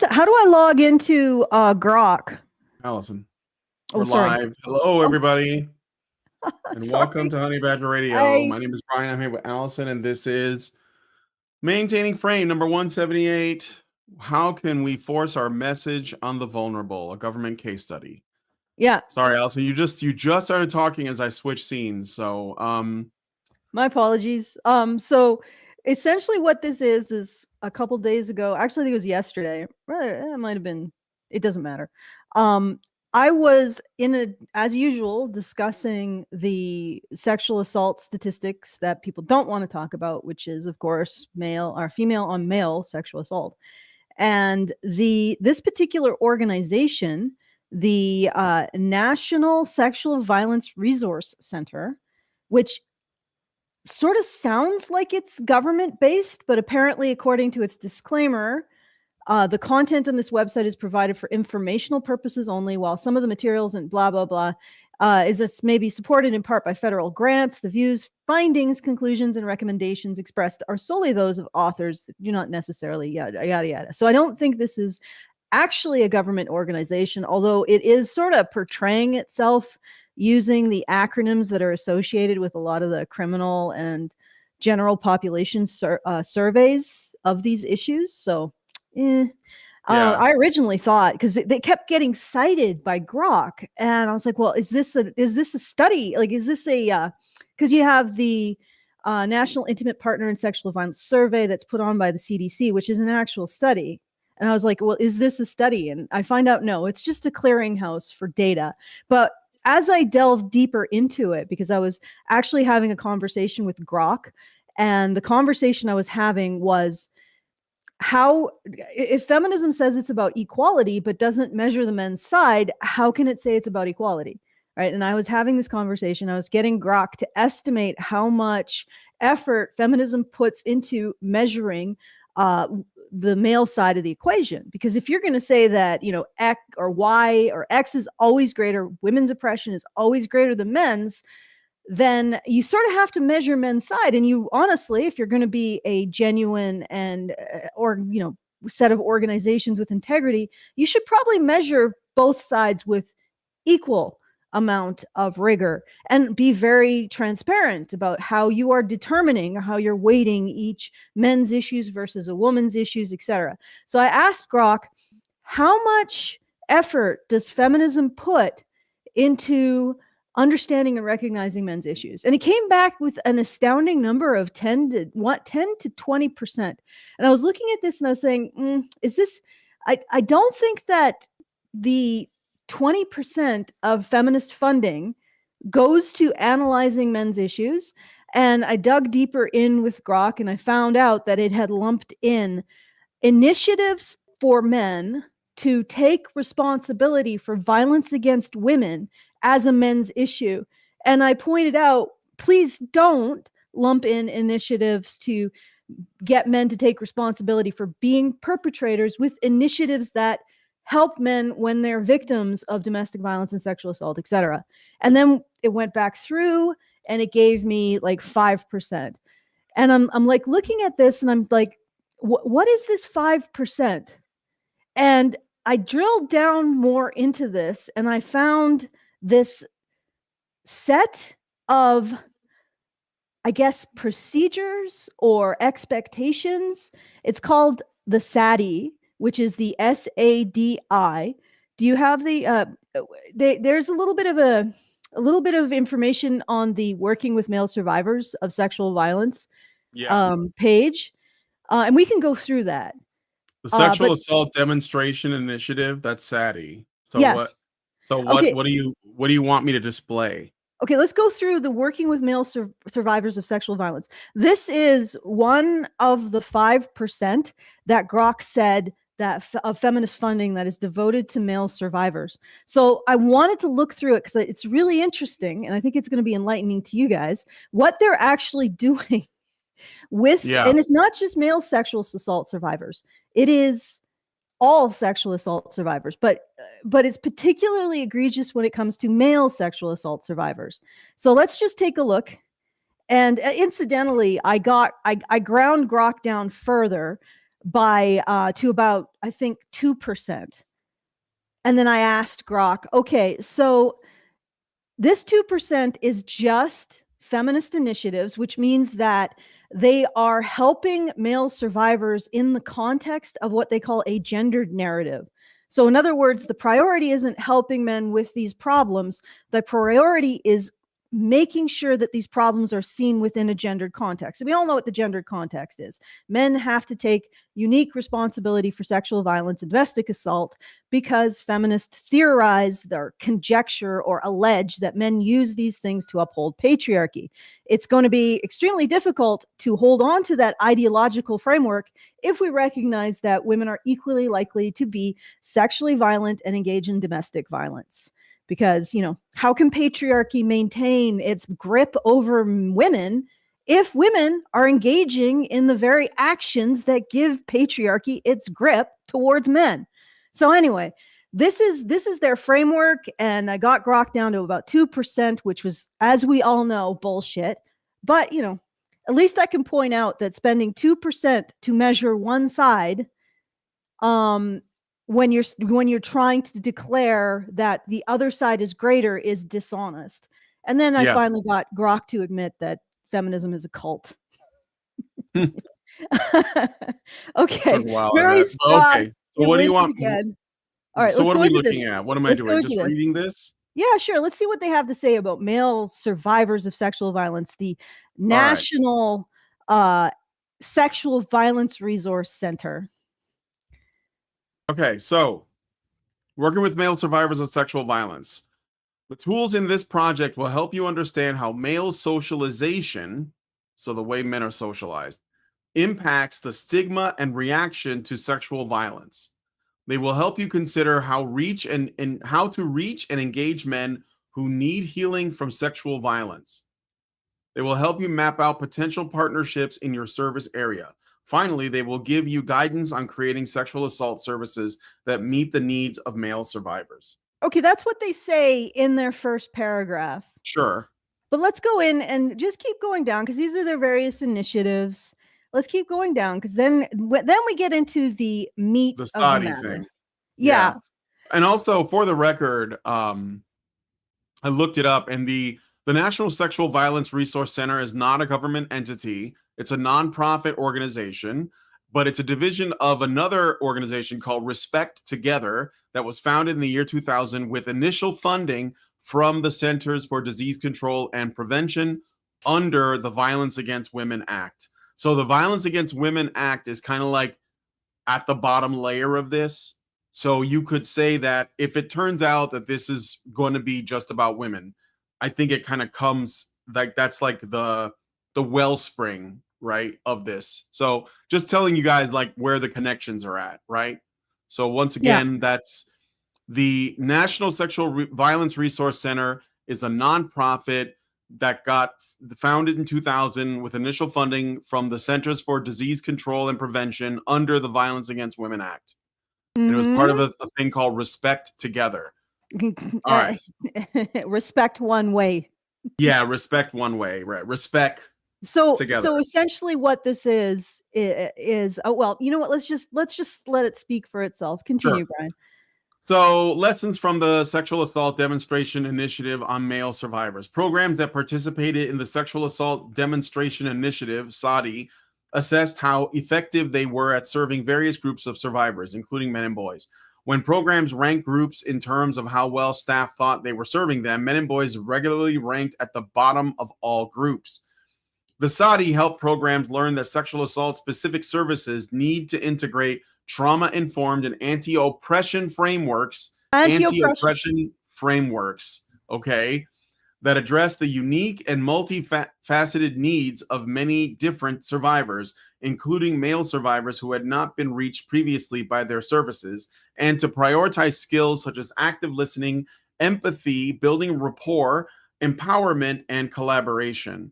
How do I log into Grok? Allison, Oh, we're sorry. live. Hello, everybody, and welcome Sorry. to Honey Badger Radio. My name is Brian. I'm here with Allison, and this is Maintaining Frame number 178. How can we force our message on the vulnerable? A government case study. Yeah. Sorry, Allison. You just started talking as I switched scenes. So, My apologies. So essentially what this is a couple days ago, actually I think it was yesterday. It might have been, it doesn't matter. I was as usual, discussing the sexual assault statistics that people don't want to talk about, which is, of course, male or female on male sexual assault. And this particular organization, the National Sexual Violence Resource Center, which sort of sounds like it's government based, but apparently, according to its disclaimer, the content on this website is provided for informational purposes only, while some of the materials and blah, blah, blah may be supported in part by federal grants. The views, findings, conclusions, and recommendations expressed are solely those of authors that do not necessarily yada, yada, yada. So I don't think this is actually a government organization, although it is sort of portraying itself using the acronyms that are associated with a lot of the criminal and general population surveys of these issues. So, I originally thought, because they kept getting cited by Grok, and I was like, well, is this a study? Like, is this because you have the National Intimate Partner and Sexual Violence Survey that's put on by the CDC, which is an actual study. And I was like, well, is this a study? And I find out, no, it's just a clearinghouse for data. But as I delved deeper into it, because I was actually having a conversation with Grok, and the conversation I was having was, how, if feminism says it's about equality but doesn't measure the men's side, how can it say it's about equality? Right. And I was having this conversation. I was getting Grok to estimate how much effort feminism puts into measuring the male side of the equation. Because if you're going to say that, X or Y or X is always greater, women's oppression is always greater than men's, then you sort of have to measure men's side. And you honestly, if you're going to be a genuine and set of organizations with integrity, you should probably measure both sides with equal amount of rigor and be very transparent about how you are determining, how you're weighting each men's issues versus a woman's issues, etc. So I asked Grok, how much effort does feminism put into understanding and recognizing men's issues? And it came back with an astounding number of 10 to 20%. And I was looking at this and I was saying, is this, I don't think that the 20% of feminist funding goes to analyzing men's issues. And I dug deeper in with Grok, and I found out that it had lumped in initiatives for men to take responsibility for violence against women as a men's issue. And I pointed out, please don't lump in initiatives to get men to take responsibility for being perpetrators with initiatives that help men when they're victims of domestic violence and sexual assault, etc. And then it went back through and it gave me like 5%. And I'm like looking at this and I'm like, what is this 5%? And I drilled down more into this and I found this set of, I guess, procedures or expectations. It's called the SADDY, which is the SADI. Do you have the? There's a little bit of information on the Working with Male Survivors of Sexual Violence page, and we can go through that. The Sexual Assault Demonstration Initiative. That's SADDY. So yes. What do you want me to display? Okay, let's go through the Working with Male Survivors of Sexual Violence. This is one of the 5% that Grok said that of feminist funding that is devoted to male survivors. So I wanted to look through it because it's really interesting, and I think it's going to be enlightening to you guys, what they're actually doing with, and it's not just male sexual assault survivors. It is all sexual assault survivors, but it's particularly egregious when it comes to male sexual assault survivors. So let's just take a look. And incidentally, I ground Grok down further by to about, I think, 2%. And then I asked Grok, okay, so this 2% is just feminist initiatives, which means that they are helping male survivors in the context of what they call a gendered narrative. So, in other words, the priority isn't helping men with these problems. The priority is making sure that these problems are seen within a gendered context. So we all know what the gendered context is. Men have to take unique responsibility for sexual violence and domestic assault because feminists theorize or conjecture or allege that men use these things to uphold patriarchy. It's going to be extremely difficult to hold on to that ideological framework if we recognize that women are equally likely to be sexually violent and engage in domestic violence. Because, how can patriarchy maintain its grip over women if women are engaging in the very actions that give patriarchy its grip towards men? So anyway, this is their framework, and I got Grok down to about 2%, which was, as we all know, bullshit. But, at least I can point out that spending 2% to measure one side, when you're trying to declare that the other side is greater, is dishonest. And then I finally got Grok to admit that feminism is a cult. Okay. Very okay. So what do you want? Again. All right. So what are we looking at? What am I doing? Just reading this? Yeah, sure. Let's see what they have to say about male survivors of sexual violence. The National Sexual Violence Resource Center. Okay, so working with male survivors of sexual violence. The tools in this project will help you understand how male socialization, so the way men are socialized, impacts the stigma and reaction to sexual violence. They will help you consider how to reach and engage men who need healing from sexual violence. They will help you map out potential partnerships in your service area. Finally, they will give you guidance on creating sexual assault services that meet the needs of male survivors. Okay, that's what they say in their first paragraph. Sure. But let's go in and just keep going down, because these are their various initiatives. Let's keep going down, because then we get into the meat the of the SADI matter. thing. Yeah. And also, for the record, I looked it up, and the National Sexual Violence Resource Center is not a government entity. It's a nonprofit organization, but it's a division of another organization called Respect Together that was founded in the year 2000 with initial funding from the Centers for Disease Control and Prevention under the Violence Against Women Act. So the Violence Against Women Act is kind of like at the bottom layer of this. So you could say that if it turns out that this is going to be just about women, I think it kind of comes like that's like the wellspring, right, of this. So just telling you guys like where the connections are at, right? So once again, that's the National Sexual Violence Resource Center is a nonprofit that got founded in 2000 with initial funding from the Centers for Disease Control and Prevention under the Violence Against Women Act. And it was part of a thing called Respect Together. All right. Respect one way. Yeah, respect one way, right? Respect together. So essentially what this is well, you know what? Let's just let it speak for itself. Continue, Brian. So, lessons from the Sexual Assault Demonstration Initiative on Male Survivors. Programs that participated in the Sexual Assault Demonstration Initiative, SADDY, assessed how effective they were at serving various groups of survivors, including men and boys. When programs ranked groups in terms of how well staff thought they were serving them, men and boys regularly ranked at the bottom of all groups. The SADDY helped programs learn that sexual assault specific services need to integrate trauma-informed and anti-oppression frameworks, okay, that address the unique and multifaceted needs of many different survivors, including male survivors who had not been reached previously by their services, and to prioritize skills such as active listening, empathy, building rapport, empowerment, and collaboration.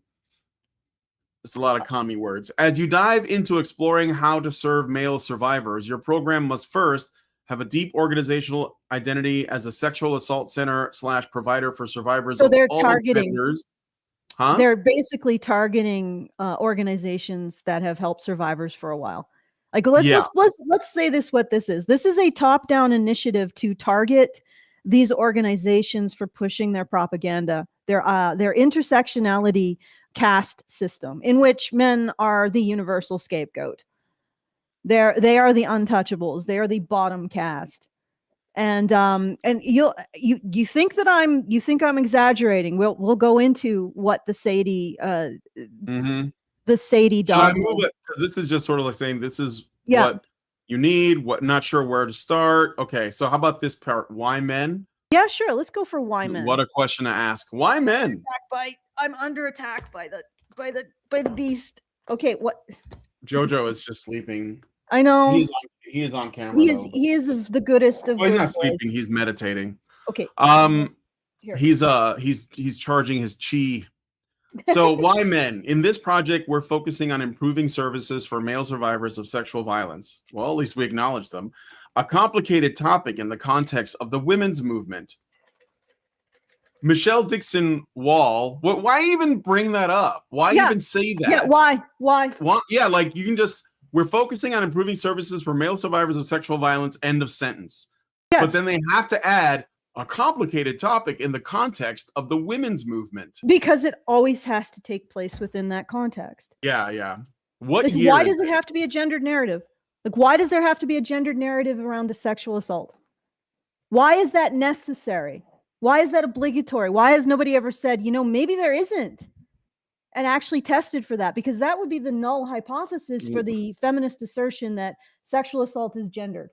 It's a lot of commie words. As you dive into exploring how to serve male survivors, your program must first have a deep organizational identity as a sexual assault center / provider for survivors so of they're all targeting genders. They're basically targeting organizations that have helped survivors for a while. Like let's say this what this is. This is a top-down initiative to target these organizations for pushing their propaganda, their intersectionality caste system, in which men are the universal scapegoat. They are the untouchables. They are the bottom caste. And you think that I'm exaggerating. We'll go into what the SADI the SADI Should I dogma. move it? 'Cause this is just sort of like saying this is what you need, what not sure where to start. Okay, so how about this part? Why men? Yeah, sure. Let's go for why men. What a question to ask. Why men? I'm under attack by the beast. Okay, what? Jojo is just sleeping. I know. He is on camera. He is the goodest of. Oh, he's not sleeping. He's meditating. Okay. He's charging his chi. So why men? In this project, we're focusing on improving services for male survivors of sexual violence. Well, at least we acknowledge them. A complicated topic in the context of the women's movement. Michelle Dixon Wall. Why even bring that up? Why even say that? Yeah, why? Yeah, like you can just. We're focusing on improving services for male survivors of sexual violence. End of sentence. Yes. But then they have to add a complicated topic in the context of the women's movement. Because it always has to take place within that context. Yeah. Why does it have to be a gendered narrative? Like, why does there have to be a gendered narrative around a sexual assault? Why is that necessary? Why is that obligatory? Why has nobody ever said, maybe there isn't? And actually tested for that, because that would be the null hypothesis for the feminist assertion that sexual assault is gendered.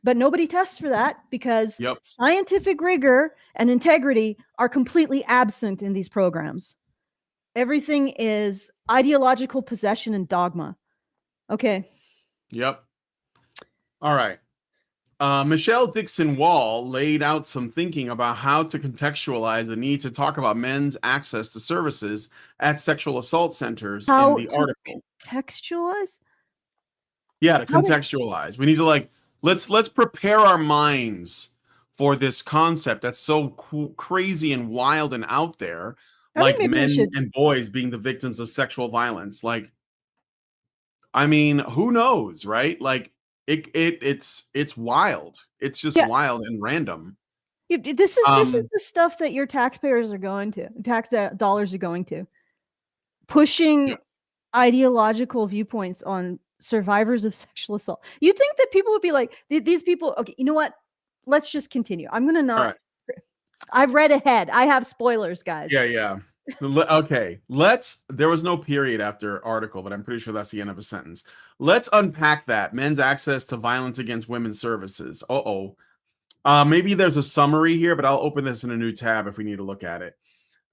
But nobody tests for that because scientific rigor and integrity are completely absent in these programs. Everything is ideological possession and dogma. Okay. Yep. All right. Michelle Dixon Wall laid out some thinking about how to contextualize the need to talk about men's access to services at sexual assault centers in the article. Contextualize? Yeah, to contextualize. We need to let's prepare our minds for this concept that's so crazy and wild and out there, like men and boys being the victims of sexual violence. Like, I mean, who knows, right? Like, it's wild. It's just wild and random. This is the stuff that your taxpayers are going to, tax dollars are going to, pushing ideological viewpoints on survivors of sexual assault. You'd think that people would be like, these people, okay, you know what? Let's just continue. I'm going to not. Right. I've read ahead. I have spoilers, guys. Yeah. Okay, there was no period after article, but I'm pretty sure that's the end of a sentence. Let's unpack that. Men's access to violence against women's services. Maybe there's a summary here, but I'll open this in a new tab if we need to look at it.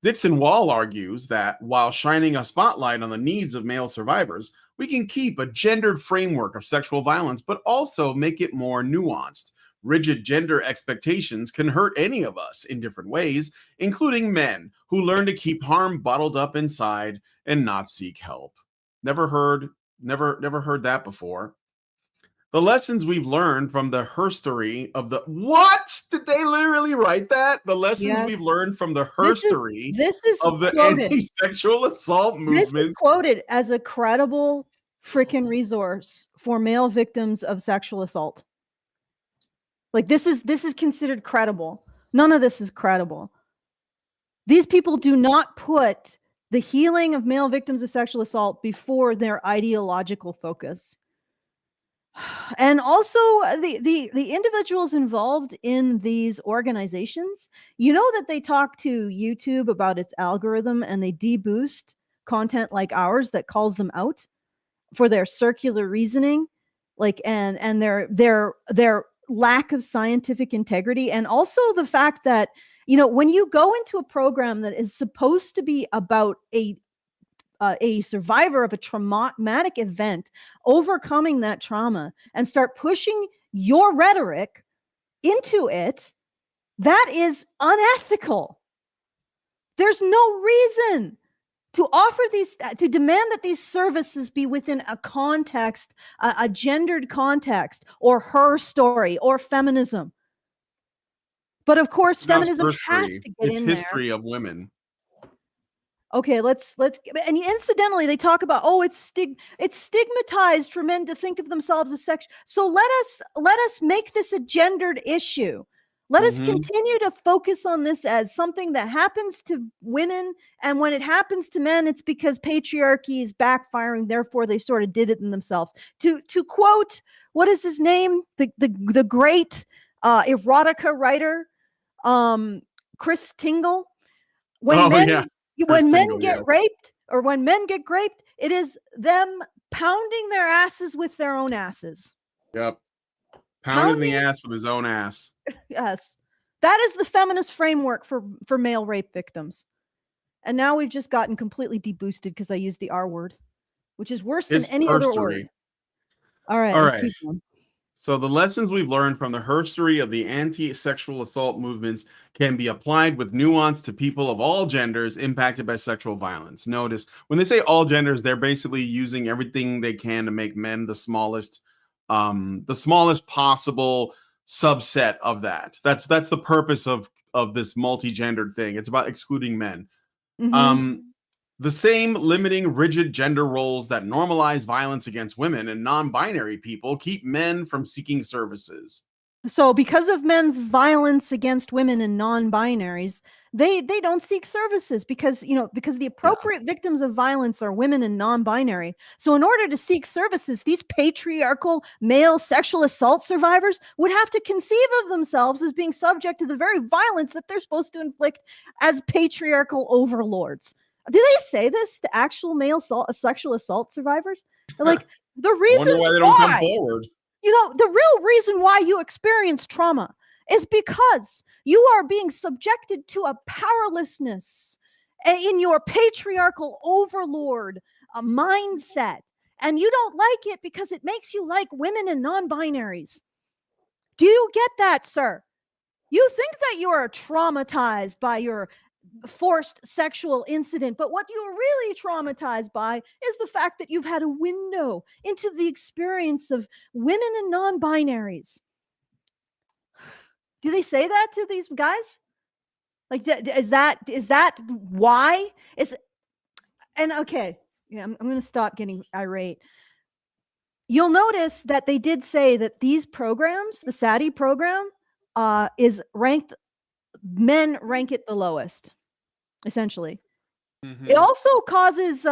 Dixon Wall argues that while shining a spotlight on the needs of male survivors, we can keep a gendered framework of sexual violence, but also make it more nuanced. Rigid gender expectations can hurt any of us in different ways, including men who learn to keep harm bottled up inside and not seek help. Never heard that before. The lessons we've learned from the herstory of the did they literally write that? The lessons we've learned from the herstory of the anti-sexual assault movement. This is quoted as a credible freaking resource for male victims of sexual assault. Like, this is considered credible. None of this is credible. These people do not put the healing of male victims of sexual assault before their ideological focus. And also the individuals involved in these organizations, that they talk to YouTube about its algorithm and they deboost content like ours that calls them out for their circular reasoning, and their lack of scientific integrity, and also the fact that when you go into a program that is supposed to be about a survivor of a traumatic event overcoming that trauma and start pushing your rhetoric into it, that is unethical. There's no reason to offer to demand that these services be within a context, a gendered context, or her story, or feminism. But of course, feminism has to get in there. It's history of women. Okay, let's and incidentally they talk about, oh, it's stigmatized for men to think of themselves as sex. So let us make this a gendered issue. Let us continue to focus on this as something that happens to women, and when it happens to men, it's because patriarchy is backfiring, therefore they sort of did it in themselves. To quote, what is his name? The great erotica writer, Chris Tingle, when men get raped, or when men get raped, it is them pounding their asses with their own asses. Yep. Pounding the ass with his own ass. Yes. That is the feminist framework for male rape victims. And now we've just gotten completely deboosted because I used the R word, which is worse than any other word. All right. Let's keep going. So the lessons we've learned from the history of the anti-sexual assault movements can be applied with nuance to people of all genders impacted by sexual violence. Notice, when they say all genders, they're basically using everything they can to make men the smallest possible subset of that. That's the purpose of this multi-gendered thing. It's about excluding men. The same limiting, rigid gender roles that normalize violence against women and non-binary people keep men from seeking services. So because of men's violence against women and non-binaries, they don't seek services because the appropriate victims of violence are women and non-binary. So in order to seek services, these patriarchal male sexual assault survivors would have to conceive of themselves as being subject to the very violence that they're supposed to inflict as patriarchal overlords. Do they say this to actual male sexual assault survivors? Like, the reason why they don't come forward. The real reason why you experience trauma is because you are being subjected to a powerlessness in your patriarchal overlord mindset. And you don't like it because it makes you like women and non-binaries. Do you get that, sir? You think that you are traumatized by your forced sexual incident, but what you're really traumatized by is the fact that you've had a window into the experience of women and non-binaries. Do they say that to these guys? Like, is that why? Okay, yeah, I'm going to stop getting irate. You'll notice that they did say that these programs, the SADDY program, is ranked, men rank it the lowest, essentially. It also causes,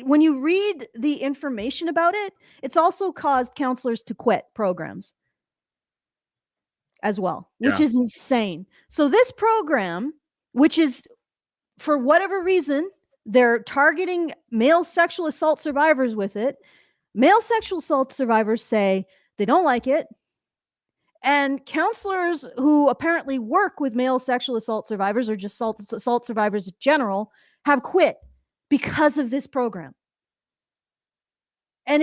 when you read the information about it, it's also caused counselors to quit programs as well, which is insane. So this program, which is, for whatever reason, they're targeting male sexual assault survivors with it. Male sexual assault survivors say they don't like it. And counselors who apparently work with male sexual assault survivors, or just assault survivors in general, have quit because of this program. And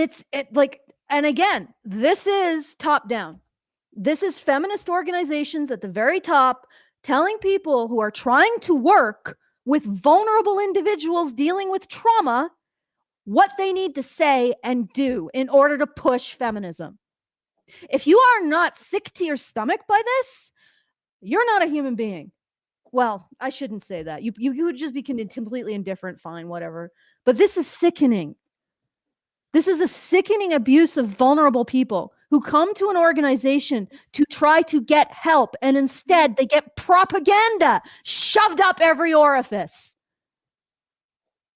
and again, this is top down. This is feminist organizations at the very top telling people who are trying to work with vulnerable individuals dealing with trauma what they need to say and do in order to push feminism. If you are not sick to your stomach by this, you're not a human being. Well, I shouldn't say that. You would just be completely indifferent, fine, whatever. But this is sickening. This is a sickening abuse of vulnerable people who come to an organization to try to get help, and instead they get propaganda shoved up every orifice.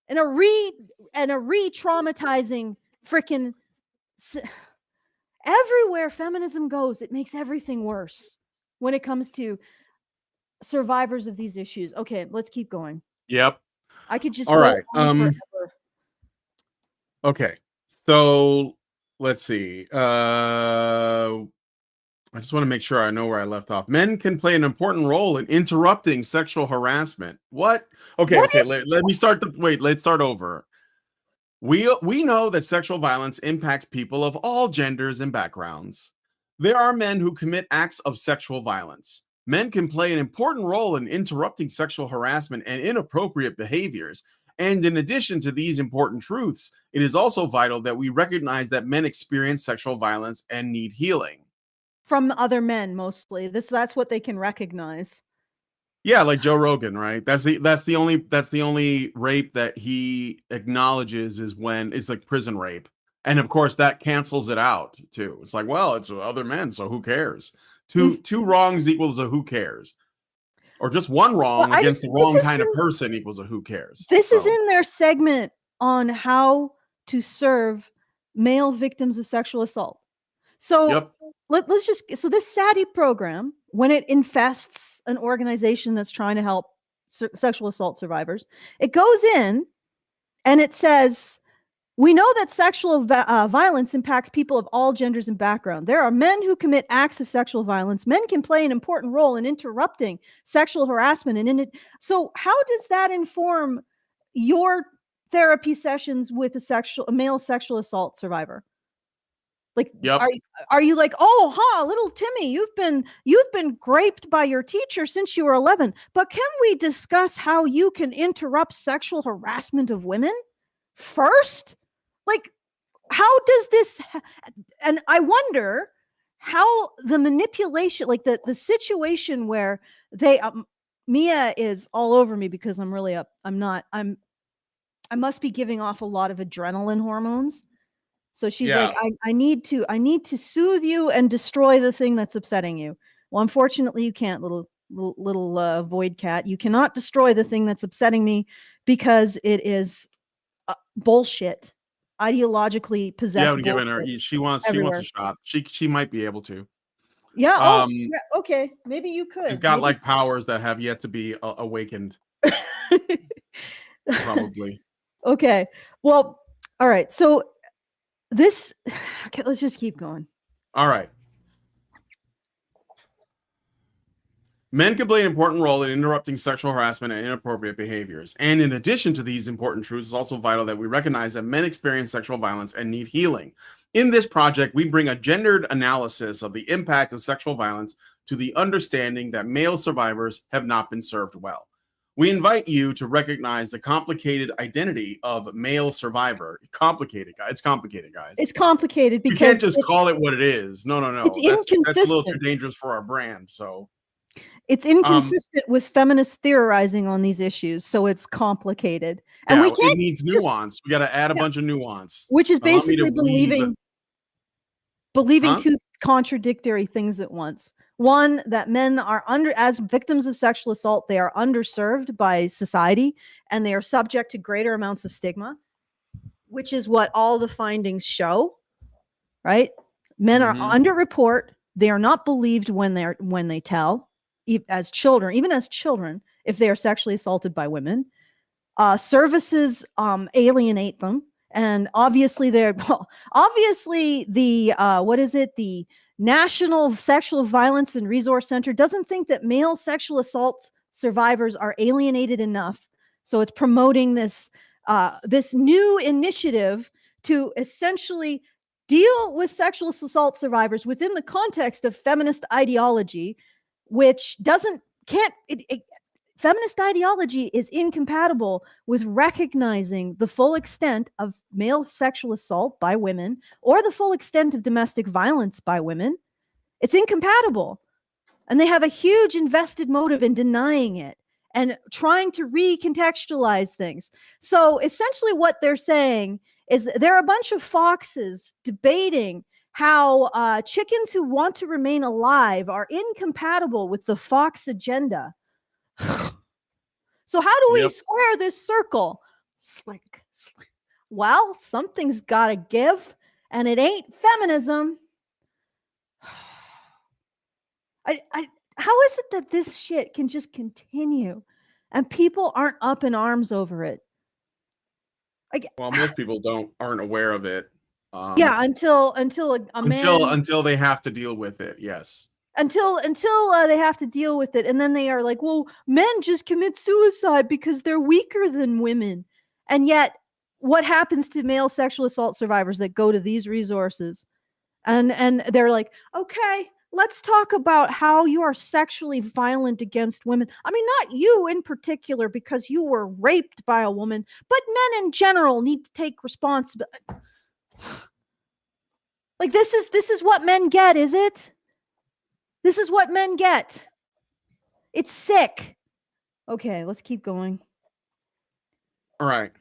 And a re-traumatizing freaking... Everywhere feminism goes, it makes everything worse when it comes to survivors of these issues. Okay, let's keep going. Yep. I could just all go right. on forever. Okay. So let's see. I just want to make sure I know where I left off. Men can play an important role in interrupting sexual harassment. What? Okay. Let me start let's start over. We know that sexual violence impacts people of all genders and backgrounds. There are men who commit acts of sexual violence. Men can play an important role in interrupting sexual harassment and inappropriate behaviors. And in addition to these important truths, it is also vital that we recognize that men experience sexual violence and need healing. From other men, mostly. That's what they can recognize. Yeah, like Joe Rogan, right? That's the only rape that he acknowledges is when it's like prison rape. And of course that cancels it out too. It's like, well, it's other men, so who cares? Two wrongs equals a who cares. Or just one Well, wrong against the wrong kind of person equals a who cares. This is in their segment on how to serve male victims of sexual assault. So Yep. let's just, so this SADDY program, when it infests an organization that's trying to help sexual assault survivors, it goes in and it says, we know that sexual violence impacts people of all genders and background. There are men who commit acts of sexual violence. Men can play an important role in interrupting sexual harassment. So how does that inform your therapy sessions with a male sexual assault survivor? Like, Yep. are you like, oh, little Timmy, you've been graped by your teacher since you were 11, but can we discuss how you can interrupt sexual harassment of women first? Like, how does this, and I wonder how the manipulation, like the situation where they, Mia is all over me because I'm really up. I must be giving off a lot of adrenaline hormones. So she's like, I need to soothe you and destroy the thing that's upsetting you. Well, unfortunately you can't, little void cat. You cannot destroy the thing that's upsetting me because it is bullshit. Ideologically possessed. Yeah, giving her. She wants a shot. She might be able to. Yeah. Yeah. Okay. Maybe you could. She's got like powers that have yet to be awakened. Probably. Okay. Well. All right. So this. Okay. Let's just keep going. All right. Men can play an important role in interrupting sexual harassment and inappropriate behaviors. And in addition to these important truths, it's also vital that we recognize that men experience sexual violence and need healing. In this project, we bring a gendered analysis of the impact of sexual violence to the understanding that male survivors have not been served well. We invite you to recognize the complicated identity of male survivor. Complicated, guys. It's complicated, guys. It's complicated because you can't just call it what it is. No. It's inconsistent. That's a little too dangerous for our brand. So it's inconsistent with feminist theorizing on these issues, so it's complicated. And we can't. It needs nuance. We got to add a bunch of nuance, which is basically believing two contradictory things at once. One, that men are as victims of sexual assault, they are underserved by society and they are subject to greater amounts of stigma, which is what all the findings show, right? Men are under report. They are not believed when they tell, even as children, if they are sexually assaulted by women. Services alienate them. And obviously the the National Sexual Violence and Resource Center doesn't think that male sexual assault survivors are alienated enough. So it's promoting this new initiative to essentially deal with sexual assault survivors within the context of feminist ideology, which feminist ideology is incompatible with recognizing the full extent of male sexual assault by women or the full extent of domestic violence by women. It's incompatible. And they have a huge invested motive in denying it and trying to recontextualize things. So essentially what they're saying is there are a bunch of foxes debating how chickens who want to remain alive are incompatible with the fox agenda. So how do we square this circle? Slink. Well, something's got to give, and it ain't feminism. How is it that this shit can just continue and people aren't up in arms over it? Well, most people aren't aware of it. Until they have to deal with it. Yes. Until they have to deal with it. And then they are like, well, men just commit suicide because they're weaker than women. And yet what happens to male sexual assault survivors that go to these resources? And they're like, okay, let's talk about how you are sexually violent against women. I mean, not you in particular, because you were raped by a woman, but men in general need to take responsibility. Like, this is what men get, is it? This is what men get. It's sick. Okay, let's keep going. All right.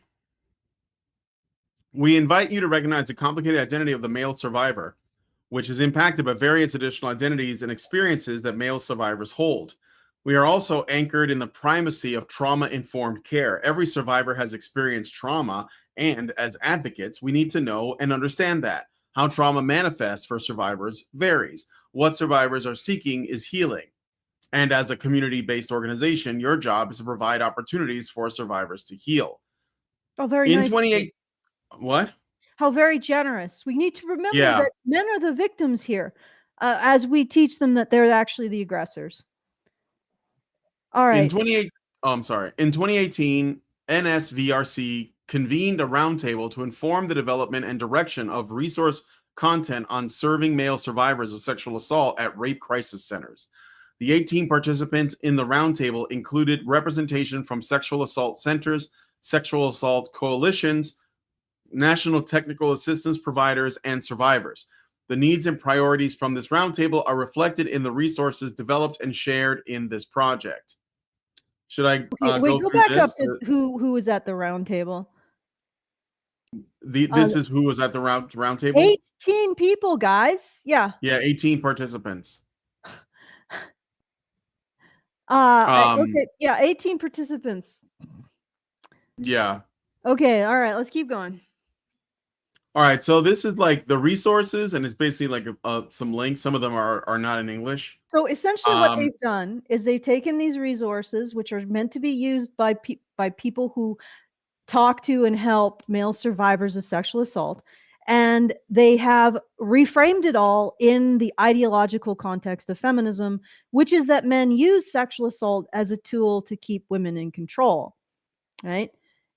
We invite you to recognize the complicated identity of the male survivor, which is impacted by various additional identities and experiences that male survivors hold. We are also anchored in the primacy of trauma-informed care. Every survivor has experienced trauma, and as advocates, we need to know and understand that. How trauma manifests for survivors varies. What survivors are seeking is healing. And as a community-based organization, your job is to provide opportunities for survivors to heal. Oh, very In nice. 28, what? How very generous. We need to remember Yeah. that men are the victims here, as we teach them that they're actually the aggressors. All right. In 2018, NSVRC convened a roundtable to inform the development and direction of resource content on serving male survivors of sexual assault at rape crisis centers. The 18 participants in the roundtable included representation from sexual assault centers, sexual assault coalitions, national technical assistance providers, and survivors. The needs and priorities from this roundtable are reflected in the resources developed and shared in this project. Should I Okay, wait, go go through back up this? to who was at the round table. This is who was at the round table? 18 people, guys. Yeah. Yeah, 18 participants. Okay. Yeah, 18 participants. Yeah. Okay. All right. Let's keep going. All right. So this is like the resources, and it's basically like some links. Some of them are not in English. So essentially, what they've done is they've taken these resources, which are meant to be used by people who talk to and help male survivors of sexual assault, and they have reframed it all in the ideological context of feminism, which is that men use sexual assault as a tool to keep women in control, right?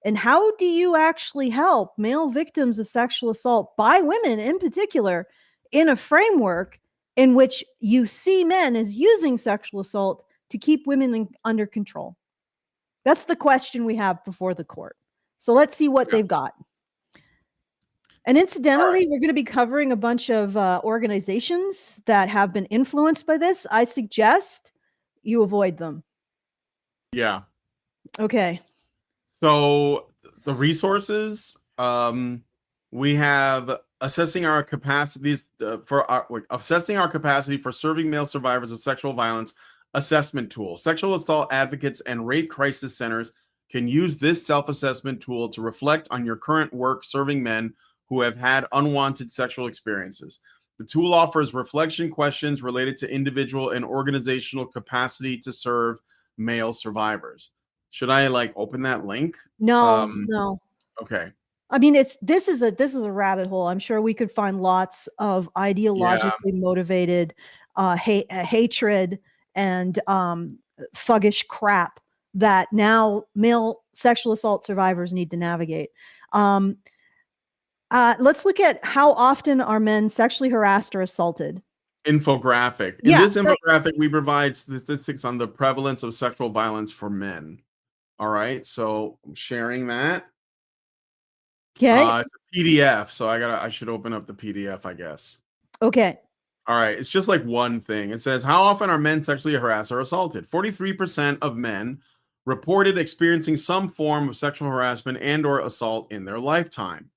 And how do you actually help male victims of sexual assault by women in particular in a framework in which you see men as using sexual assault to keep women under control? That's the question we have before the court. So let's see what they've got. And incidentally, we're going to be covering a bunch of organizations that have been influenced by this. I suggest you avoid them. Yeah. Okay. So the resources, we have assessing our capacities assessing our capacity for serving male survivors of sexual violence assessment tool. Sexual assault advocates and rape crisis centers can use this self-assessment tool to reflect on your current work serving men who have had unwanted sexual experiences. The tool offers reflection questions related to individual and organizational capacity to serve male survivors. Should I like open that link? No, no. Okay. I mean, this is a rabbit hole. I'm sure we could find lots of ideologically motivated hatred and thuggish crap that now male sexual assault survivors need to navigate. Let's look at how often are men sexually harassed or assaulted. Infographic. In this infographic, we provide statistics on the prevalence of sexual violence for men. All right, so I'm sharing that. Okay. It's a PDF, so I should open up the PDF, I guess. Okay. All right, it's just like one thing. It says, how often are men sexually harassed or assaulted? 43% of men reported experiencing some form of sexual harassment and or assault in their lifetime.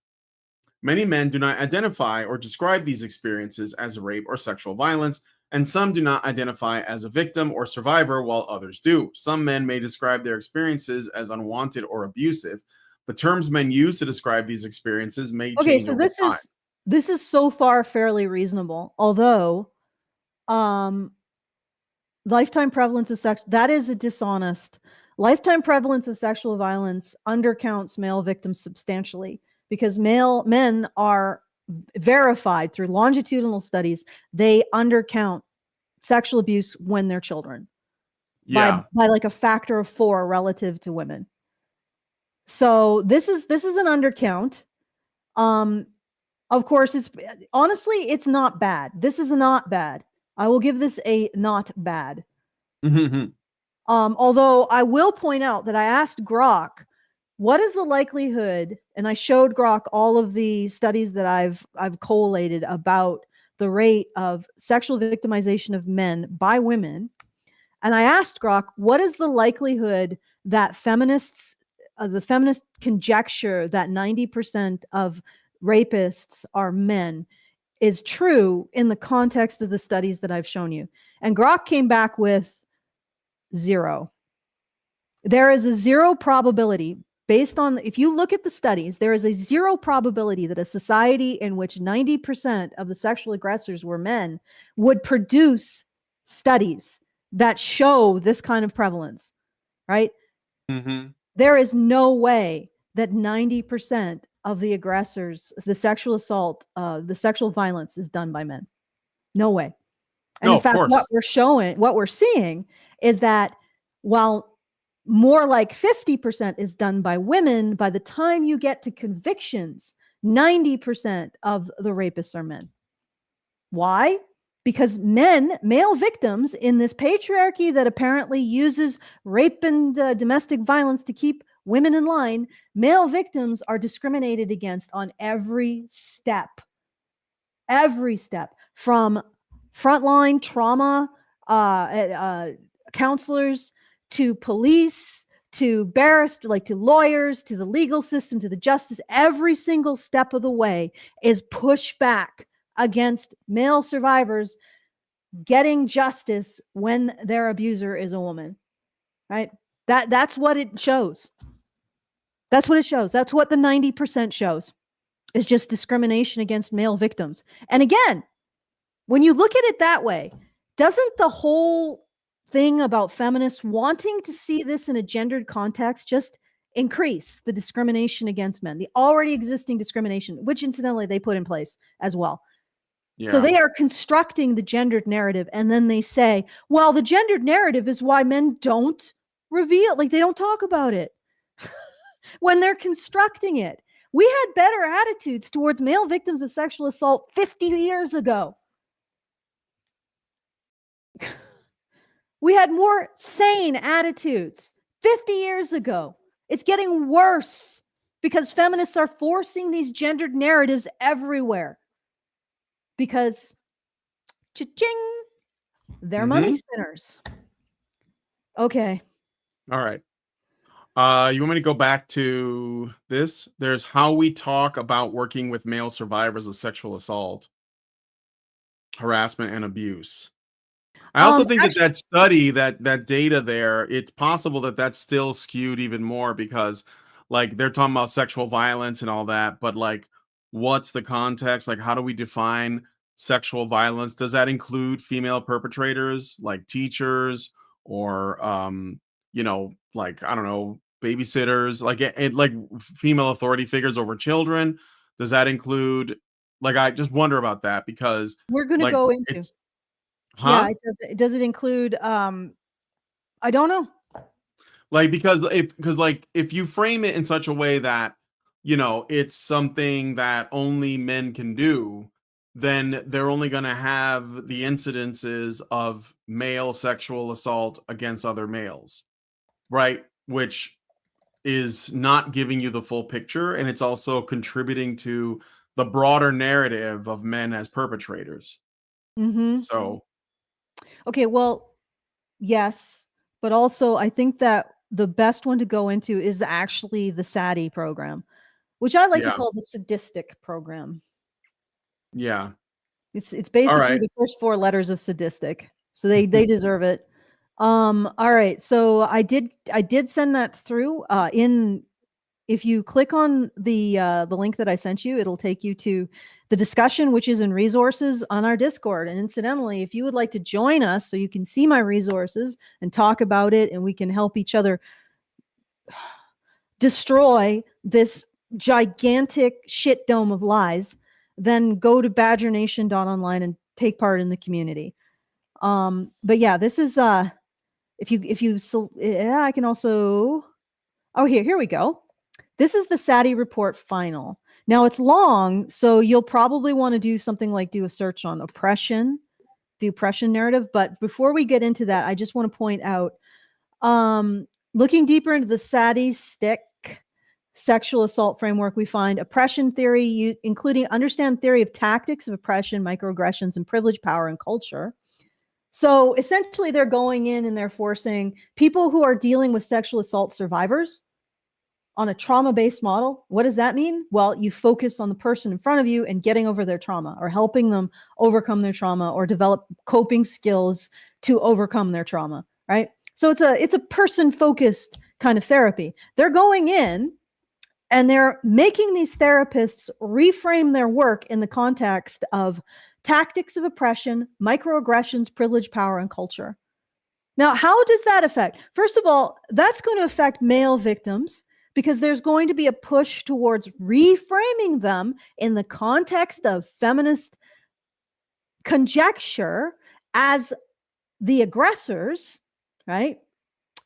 Many men do not identify or describe these experiences as rape or sexual violence, and some do not identify as a victim or survivor, while others do. Some men may describe their experiences as unwanted or abusive. The terms men use to describe these experiences may change over time. This is so far fairly reasonable, although lifetime prevalence of sex, that is a dishonest. Lifetime prevalence of sexual violence undercounts male victims substantially, because men are verified through longitudinal studies. They undercount sexual abuse when they're children by like a factor of 4 relative to women. So this is an undercount. Of course, it's not bad. This is not bad. I will give this a not bad. Although I will point out that I asked Grok, what is the likelihood, and I showed Grok all of the studies that I've collated about the rate of sexual victimization of men by women. And I asked Grok, what is the likelihood that feminists, the feminist conjecture that 90% of rapists are men is true in the context of the studies that I've shown you? And Grok came back with 0. There is a 0 probability based on, if you look at the studies, there is a 0 probability that a society in which 90% of the sexual aggressors were men would produce studies that show this kind of prevalence, right? Mm-hmm. There is no way that 90% of the aggressors, the sexual assault, the sexual violence is done by men. No way. And No, in fact, of course. what we're seeing is that while more like 50% is done by women, by the time you get to convictions, 90% of the rapists are men. Why? Because men, male victims in this patriarchy that apparently uses rape and domestic violence to keep women in line, male victims are discriminated against on every step. Every step, from frontline trauma counselors to police to barristers, like to lawyers, to the legal system, to the justice. Every single step of the way is pushback against male survivors getting justice when their abuser is a woman, right? That's what it shows. That's what it shows. That's what the 90% shows, is just discrimination against male victims. And again, when you look at it that way, doesn't the whole thing about feminists wanting to see this in a gendered context just increase the discrimination against men, the already existing discrimination, which incidentally they put in place as well? Yeah. So they are constructing the gendered narrative, and then they say, well, the gendered narrative is why men don't reveal, like they don't talk about it when they're constructing it. We had better attitudes towards male victims of sexual assault 50 years ago. We had more sane attitudes 50 years ago. It's getting worse because feminists are forcing these gendered narratives everywhere. Because, cha-ching, they're money spinners. Okay. All right. You want me to go back to this? There's how we talk about working with male survivors of sexual assault, harassment, and abuse. I also think that study, that data there, it's possible that that's still skewed even more because, like, they're talking about sexual violence and all that, but like, what's the context? Like, how do we define sexual violence? Does that include female perpetrators, like teachers, or like, I don't know, babysitters, like female authority figures over children? Does that include? Like, I just wonder about that because we're going to like go into. it's. Yeah, it does. Does it include? I don't know. Like, because if you frame it in such a way that, it's something that only men can do, then they're only going to have the incidences of male sexual assault against other males, right? Which is not giving you the full picture, and it's also contributing to the broader narrative of men as perpetrators. Mm-hmm. So. Okay, well, yes, but also I think that the best one to go into is actually the SADDY program, which I like to call the sadistic program. Yeah. It's basically the first 4 letters of sadistic. So they deserve it. All right. So I did send that through if you click on the link that I sent you, it'll take you to the discussion, which is in resources on our Discord. And incidentally, if you would like to join us so you can see my resources and talk about it, and we can help each other destroy this gigantic shit dome of lies, then go to badgernation.online and take part in the community. But yeah, this is I can also, here we go. This is the SADDY report final. Now it's long, so you'll probably want to do something like do a search on oppression, the oppression narrative. But before we get into that, I just want to point out, looking deeper into the SADDY stick sexual assault framework, we find oppression theory, including understand theory of tactics of oppression, microaggressions, and privilege, power, and culture. So essentially they're going in and they're forcing people who are dealing with sexual assault survivors on a trauma-based model. What does that mean? Well, you focus on the person in front of you and getting over their trauma, or helping them overcome their trauma, or develop coping skills to overcome their trauma, right? So it's a person-focused kind of therapy. They're going in and they're making these therapists reframe their work in the context of tactics of oppression, microaggressions, privilege, power, and culture. Now, how does that affect? First of all, that's going to affect male victims, because there's going to be a push towards reframing them in the context of feminist conjecture as the aggressors, right?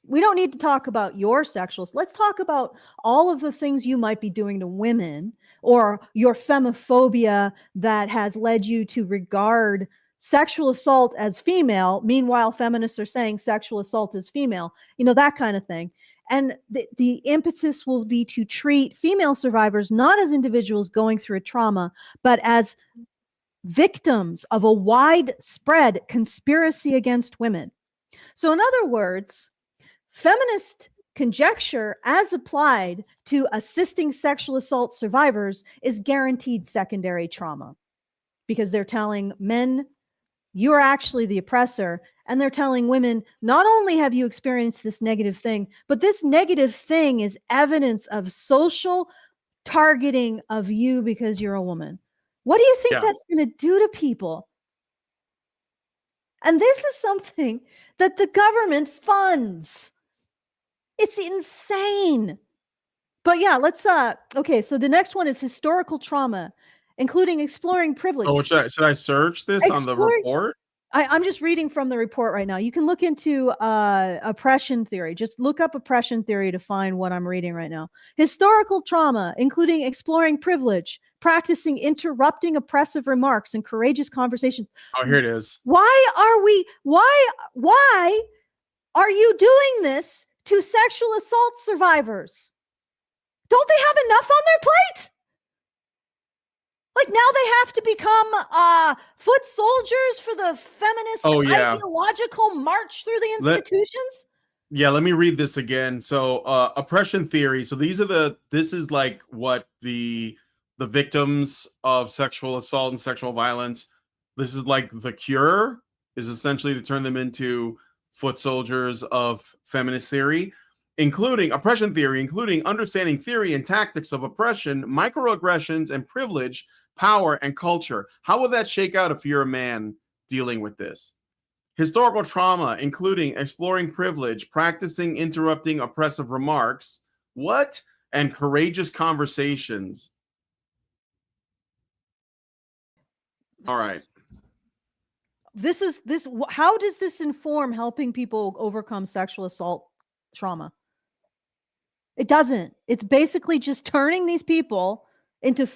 We don't need to talk about your sexuals. Let's talk about all of the things you might be doing to women, or your femophobia that has led you to regard sexual assault as female. Meanwhile, feminists are saying sexual assault is female, that kind of thing. And the impetus will be to treat female survivors not as individuals going through a trauma, but as victims of a widespread conspiracy against women. So in other words, feminist conjecture as applied to assisting sexual assault survivors is guaranteed secondary trauma, because they're telling men, you're actually the oppressor. And they're telling women, not only have you experienced this negative thing, but this negative thing is evidence of social targeting of you because you're a woman. What do you think that's going to do to people? And this is something that the government funds. It's insane. But yeah, let's okay, so the next one is historical trauma, including exploring privilege. So should I search this on the report? I'm just reading from the report right now. You can look into oppression theory. Just look up oppression theory to find what I'm reading right now. Historical trauma, including exploring privilege, practicing interrupting oppressive remarks and courageous conversations. Oh, here it is. Why are you doing this to sexual assault survivors? Don't they have enough on their plate? Like, now they have to become foot soldiers for the feminist ideological march through the institutions? Let me read this again. So oppression theory. So this is like what the victims of sexual assault and sexual violence, this is like the cure, is essentially to turn them into foot soldiers of feminist theory, including oppression theory, including understanding theory and tactics of oppression, microaggressions, and privilege, power, and culture. How will that shake out if you're a man dealing with this? Historical trauma, including exploring privilege, practicing interrupting oppressive remarks, what? And courageous conversations. All right. How does this inform helping people overcome sexual assault trauma? It doesn't. It's basically just turning these people into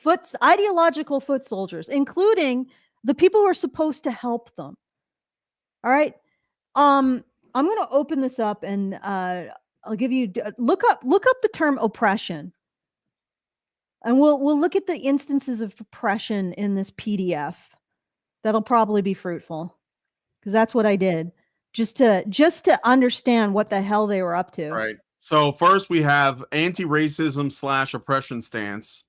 ideological foot soldiers, including the people who are supposed to help them. All right. I'm going to open this up and I'll give you look up the term oppression, and we'll look at the instances of oppression in this PDF. That'll probably be fruitful, because that's what I did, just to understand what the hell they were up to. Right. So first we have anti-racism / oppression stance.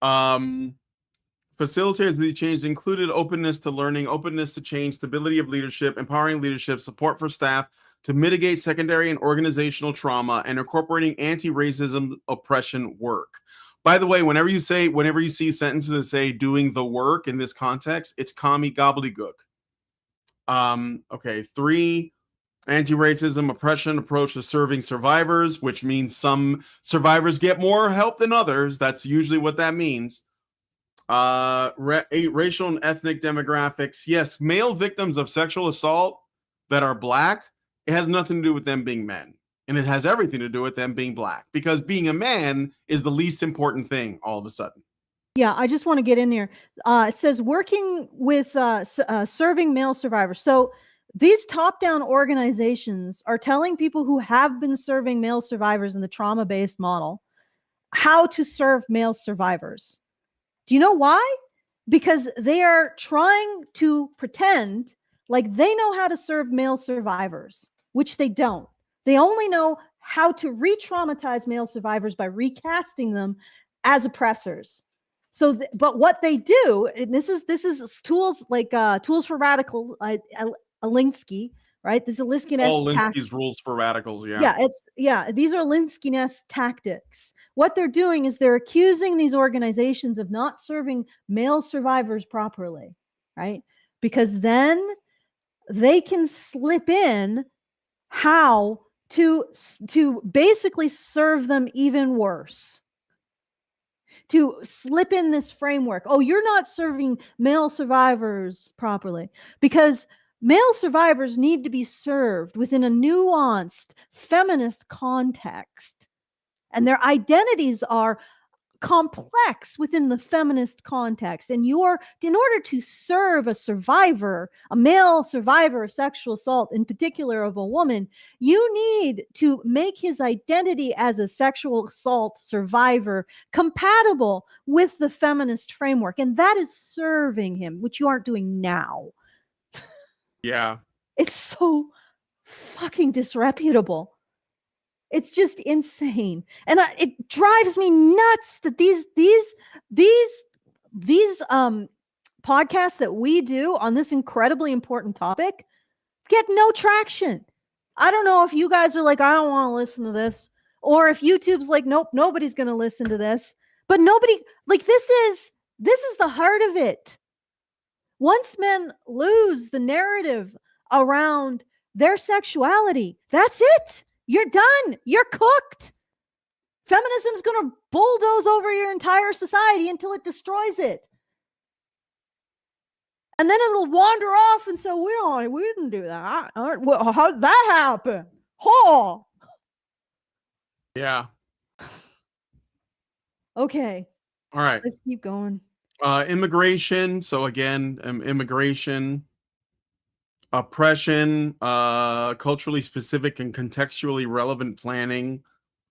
Facilitators of the change included openness to learning, openness to change, stability of leadership, empowering leadership, support for staff to mitigate secondary and organizational trauma, and incorporating anti-racism oppression work. By the way, whenever you see sentences that say doing the work in this context, it's commie gobbledygook. Okay, 3, anti-racism oppression approach to serving survivors, which means some survivors get more help than others. That's usually what that means. Racial and ethnic demographics. Yes, male victims of sexual assault that are Black, it has nothing to do with them being men. And it has everything to do with them being Black, because being a man is the least important thing all of a sudden. Yeah, I just want to get in there. It says working with serving male survivors. So these top-down organizations are telling people who have been serving male survivors in the trauma-based model how to serve male survivors. Do you know why? Because they are trying to pretend Like they know how to serve male survivors, which they don't. They only know how to re-traumatize male survivors by recasting them as oppressors. So, but what they do, and this is tools like tools for radical, Alinsky, right? This is All Alinsky-esque Linsky's rules for radicals. these are Linsky-esque tactics. What they're doing is they're accusing these organizations of not serving male survivors properly, right? Because then they can slip in how to basically serve them even worse. To slip in this framework. Oh, you're not serving male survivors properly, because male survivors need to be served within a nuanced feminist context. And their identities are complex within the feminist context. And in order to serve a survivor, a male survivor of sexual assault, in particular of a woman, you need to make his identity as a sexual assault survivor compatible with the feminist framework. And that is serving him, which you aren't doing now. Yeah. It's so fucking disreputable. It's just insane. And it drives me nuts that these podcasts that we do on this incredibly important topic get no traction. I don't know if you guys are like, I don't want to listen to this, or if YouTube's like, nope, nobody's going to listen to this. But nobody, like, this is the heart of it. Once men lose the narrative around their sexuality, that's it. You're done. You're cooked. Feminism's going to bulldoze over your entire society until it destroys it. And then it'll wander off and say, we didn't do that. How did that happen? Oh. Yeah. Okay. All right. Let's keep going. Immigration. So again, immigration, oppression, culturally specific and contextually relevant planning.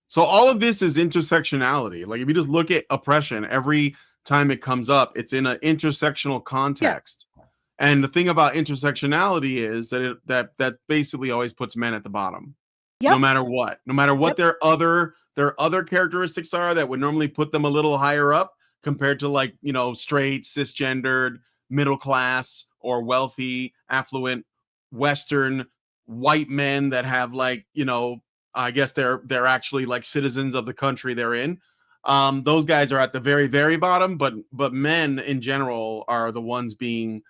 So all of this is intersectionality. Like if you just look at oppression, every time it comes up, it's in an intersectional context. Yes. And the thing about intersectionality is that that basically always puts men at the bottom. Yep. No matter what yep. their other characteristics are that would normally put them a little higher up compared to, like, you know, straight, cisgendered, middle class, or wealthy, affluent, Western, white men that have, like, you know, I guess they're actually like citizens of the country they're in. Those guys are at the very, very bottom, but men in general are the ones being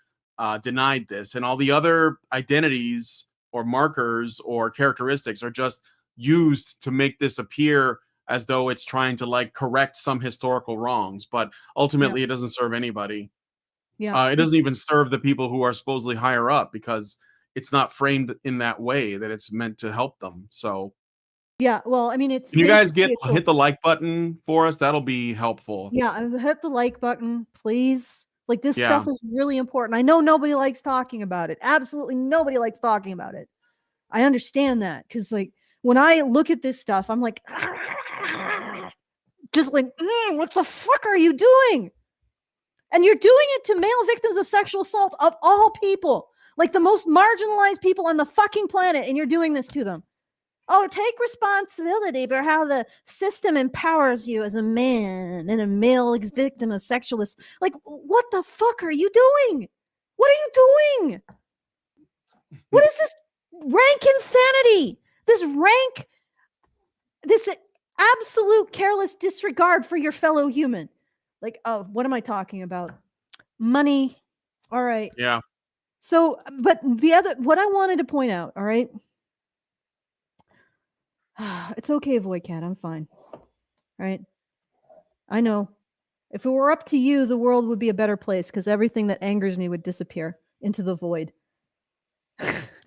denied this, and all the other identities or markers or characteristics are just used to make this appear as though it's trying to, like, correct some historical wrongs, but ultimately it doesn't serve anybody. It doesn't even serve the people who are supposedly higher up, because it's not framed in that way that it's meant to help them. So yeah, well, I mean, it's. Can you guys hit the like button for us? That'll be helpful. Yeah, hit the like button, please. Like, this stuff is really important. I know nobody likes talking about it. Absolutely nobody likes talking about it. I understand that, because, like, when I look at this stuff, I'm like, just like, what the fuck are you doing? And you're doing it to male victims of sexual assault, of all people, like the most marginalized people on the fucking planet, and you're doing this to them. Oh, take responsibility for how the system empowers you as a man and a male victim of sexual assault. Like, what the fuck are you doing? What are you doing? What is this rank insanity? This absolute careless disregard for your fellow human. Like, oh, what am I talking about? Money. All right. Yeah. So, but what I wanted to point out, all right? It's okay, Void Cat. I'm fine. Right? I know. If it were up to you, the world would be a better place, because everything that angers me would disappear into the void.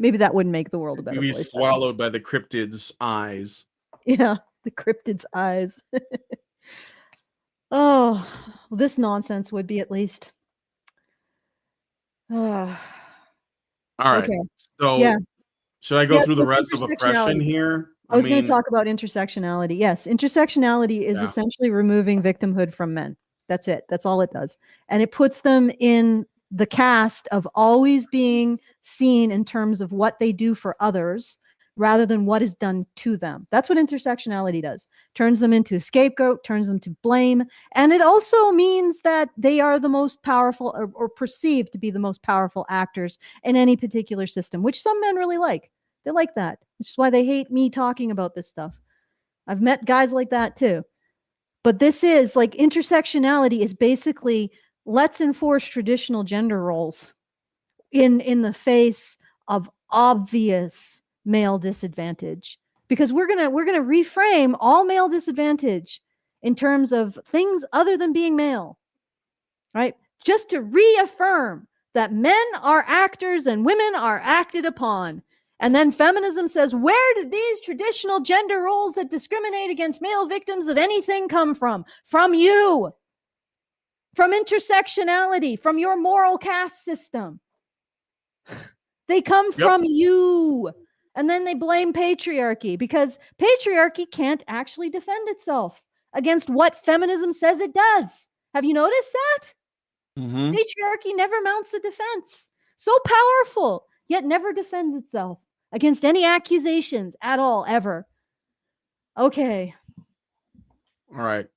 Maybe that wouldn't make the world a better place. Be swallowed by the cryptid's eyes. Yeah, the cryptid's eyes. Oh, this nonsense would be, at least. All right. Okay. So, yeah. Should I go through the rest of oppression here? I was going to talk about intersectionality. Yes, intersectionality is essentially removing victimhood from men. That's it. That's all it does. And it puts them in the cast of always being seen in terms of what they do for others rather than what is done to them. That's what intersectionality does. Turns them into a scapegoat, turns them to blame. And it also means that they are the most powerful or perceived to be the most powerful actors in any particular system, which some men really like. They like that, which is why they hate me talking about this stuff. I've met guys like that too. But this is like intersectionality is basically let's enforce traditional gender roles in the face of obvious male disadvantage, because we're gonna reframe all male disadvantage in terms of things other than being male, right? Just to reaffirm that men are actors and women are acted upon. And then feminism says, where did these traditional gender roles that discriminate against male victims of anything come from? From you, from intersectionality, from your moral caste system. They come from you. And then they blame patriarchy because patriarchy can't actually defend itself against what feminism says it does. Have you noticed that? Mm-hmm. Patriarchy never mounts a defense. So powerful, yet never defends itself against any accusations at all, ever. Okay. All right.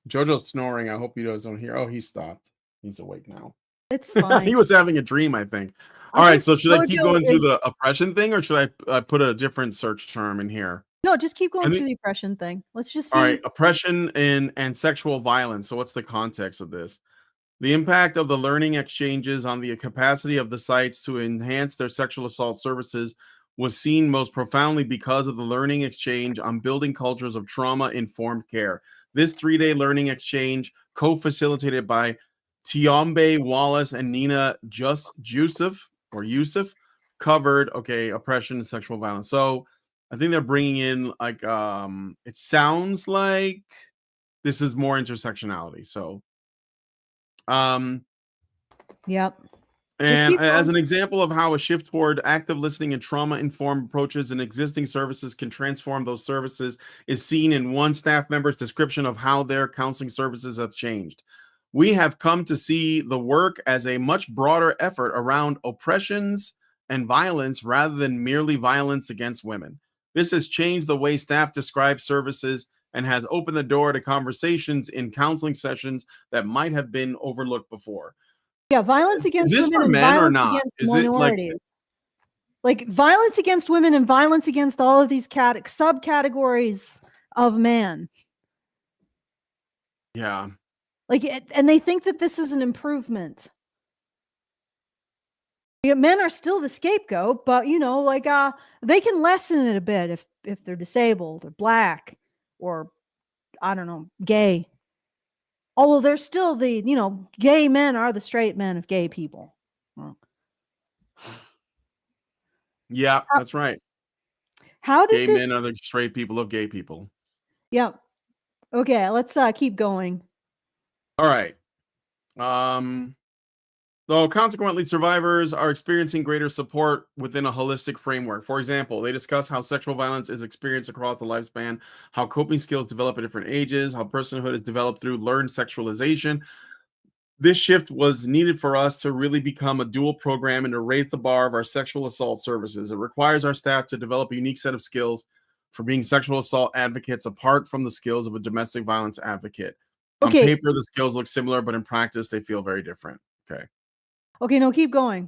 Jojo's snoring. I hope he doesn't hear. Oh, he stopped. He's awake now. It's fine. He was having a dream, I think. All right. So should I keep going through the oppression thing, or should I put a different search term in here? No, just keep going through the oppression thing. Let's just see. All right. Oppression and sexual violence. So what's the context of this? The impact of the learning exchanges on the capacity of the sites to enhance their sexual assault services was seen most profoundly because of the learning exchange on building cultures of trauma-informed care. This 3-day learning exchange, co-facilitated by Tiombe Wallace and Nina Yusuf, covered, oppression and sexual violence. So I think they're bringing in, like, it sounds like this is more intersectionality. So, yep. And as an example of how a shift toward active listening and trauma-informed approaches in existing services can transform those services is seen in one staff member's description of how their counseling services have changed. We have come to see the work as a much broader effort around oppressions and violence rather than merely violence against women. This has changed the way staff describe services and has opened the door to conversations in counseling sessions that might have been overlooked before. Yeah, violence against women and violence against minorities. Like violence against women and violence against all of these subcategories of man. Yeah. Like, and they think that this is an improvement. Yeah, men are still the scapegoat, but like they can lessen it a bit if they're disabled or black or I don't know, gay. Although they're still the, gay men are the straight men of gay people. Yeah, that's right. How does gay men are the straight people of gay people? Yeah. Okay, let's keep going. All right. Though consequently, survivors are experiencing greater support within a holistic framework. For example, they discuss how sexual violence is experienced across the lifespan, how coping skills develop at different ages, how personhood is developed through learned sexualization. This shift was needed for us to really become a dual program and to raise the bar of our sexual assault services. It requires our staff to develop a unique set of skills for being sexual assault advocates apart from the skills of a domestic violence advocate. On paper, the skills look similar, but in practice, they feel very different. Okay, no, keep going.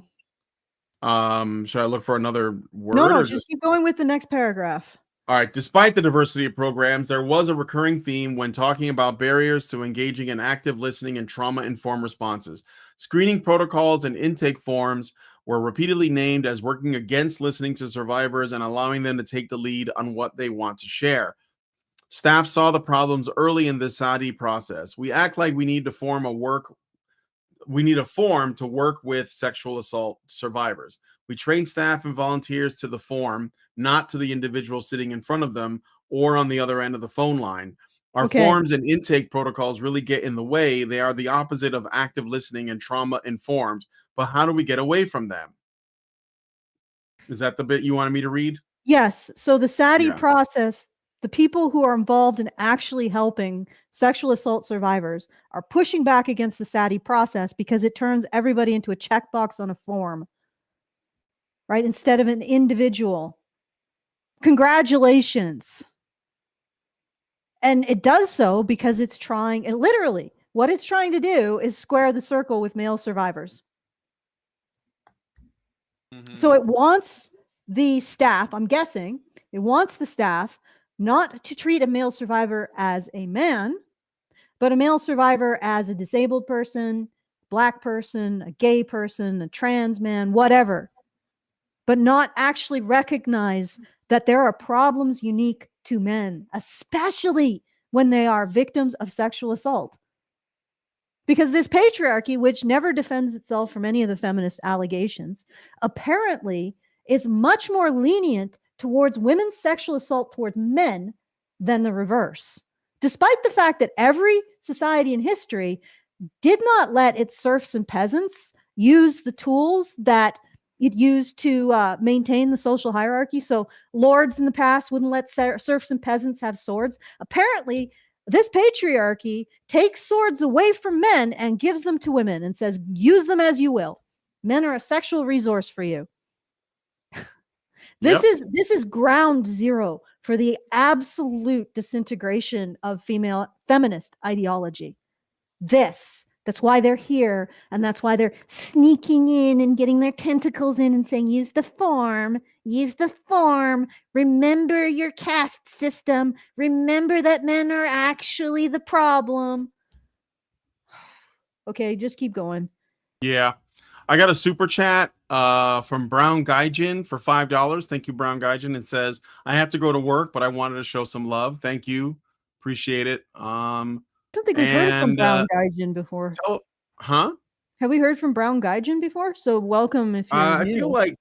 Should I look for another word? No, just keep going with the next paragraph. All right. Despite the diversity of programs, there was a recurring theme when talking about barriers to engaging in active listening and trauma-informed responses. Screening protocols and intake forms were repeatedly named as working against listening to survivors and allowing them to take the lead on what they want to share. Staff saw the problems early in this SADI process. We act like we need a form to work with sexual assault survivors. We train staff and volunteers to the form, not to the individual sitting in front of them or on the other end of the phone line. Our forms and intake protocols really get in the way. They are the opposite of active listening and trauma-informed. But how do we get away from them? Is that the bit you wanted me to read? Yes. So the SADI process the people who are involved in actually helping sexual assault survivors are pushing back against the SADDY process because it turns everybody into a checkbox on a form, right? Instead of an individual. Congratulations. And it does so because it's trying, and literally, what it's trying to do is square the circle with male survivors. So it wants the staff, I'm guessing, it wants the staff not to treat a male survivor as a man, but a male survivor as a disabled person, Black person, a gay person, a trans man, whatever, but not actually recognize that there are problems unique to men, especially when they are victims of sexual assault. Because this patriarchy, which never defends itself from any of the feminist allegations, apparently is much more lenient towards women's sexual assault towards men than the reverse. Despite the fact that every society in history did not let its serfs and peasants use the tools that it used to maintain the social hierarchy. So lords in the past wouldn't let serfs and peasants have swords. Apparently, this patriarchy takes swords away from men and gives them to women and says, use them as you will. Men are a sexual resource for you. This is ground zero for the absolute disintegration of female feminist ideology. That's why they're here, and that's why they're sneaking in and getting their tentacles in and saying, use the form, remember your caste system, remember that men are actually the problem. Okay, just keep going. Yeah. I got a super chat from Brown Gaijin for $5. Thank you, Brown Gaijin. It says, I have to go to work, but I wanted to show some love. Thank you. Appreciate it. I don't think we've heard from Brown Gaijin before. Huh? Have we heard from Brown Gaijin before? So welcome if you're new. I feel like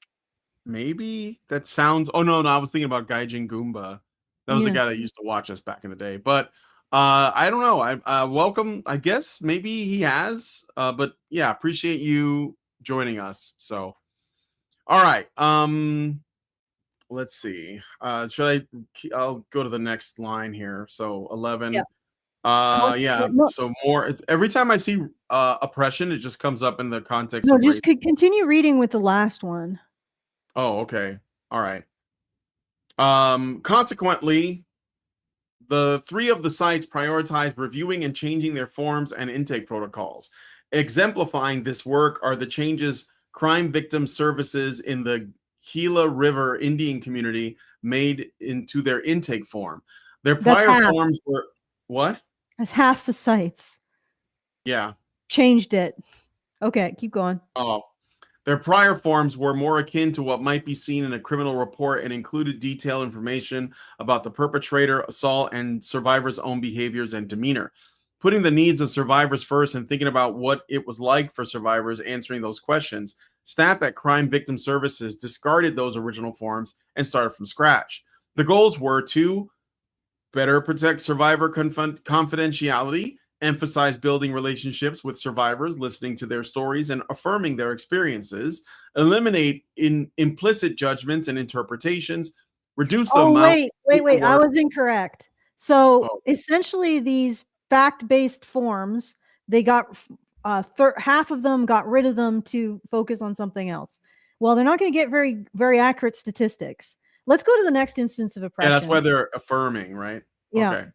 maybe that sounds... Oh, no, I was thinking about Gaijin Goomba. That was the guy that used to watch us back in the day. But I don't know. I welcome, I guess maybe he has. But yeah, appreciate you joining us. So, all right. Let's see. I'll go to the next line here. So 11. Yeah. So more. Every time I see oppression, it just comes up in the context. No, just continue reading with the last one. Oh, okay. All right. Consequently, the three of the sites prioritize reviewing and changing their forms and intake protocols. Exemplifying this work are the changes crime victim services in the Gila River Indian community made into their intake form. Their prior forms were... What? That's half the sites. Yeah. Changed it. Okay, keep going. Oh. Their prior forms were more akin to what might be seen in a criminal report and included detailed information about the perpetrator, assault, and survivors' own behaviors and demeanor. Putting the needs of survivors first and thinking about what it was like for survivors answering those questions, staff at Crime Victim Services discarded those original forms and started from scratch. The goals were to better protect survivor confidentiality, emphasize building relationships with survivors, listening to their stories and affirming their experiences, eliminate implicit judgments and interpretations, reduce the amount... Wait, I was incorrect. So essentially these fact-based forms, they got half of them got rid of them to focus on something else. Well, they're not going to get very, very accurate statistics. Let's go to the next instance of oppression. Yeah, that's why they're affirming, right? Yeah.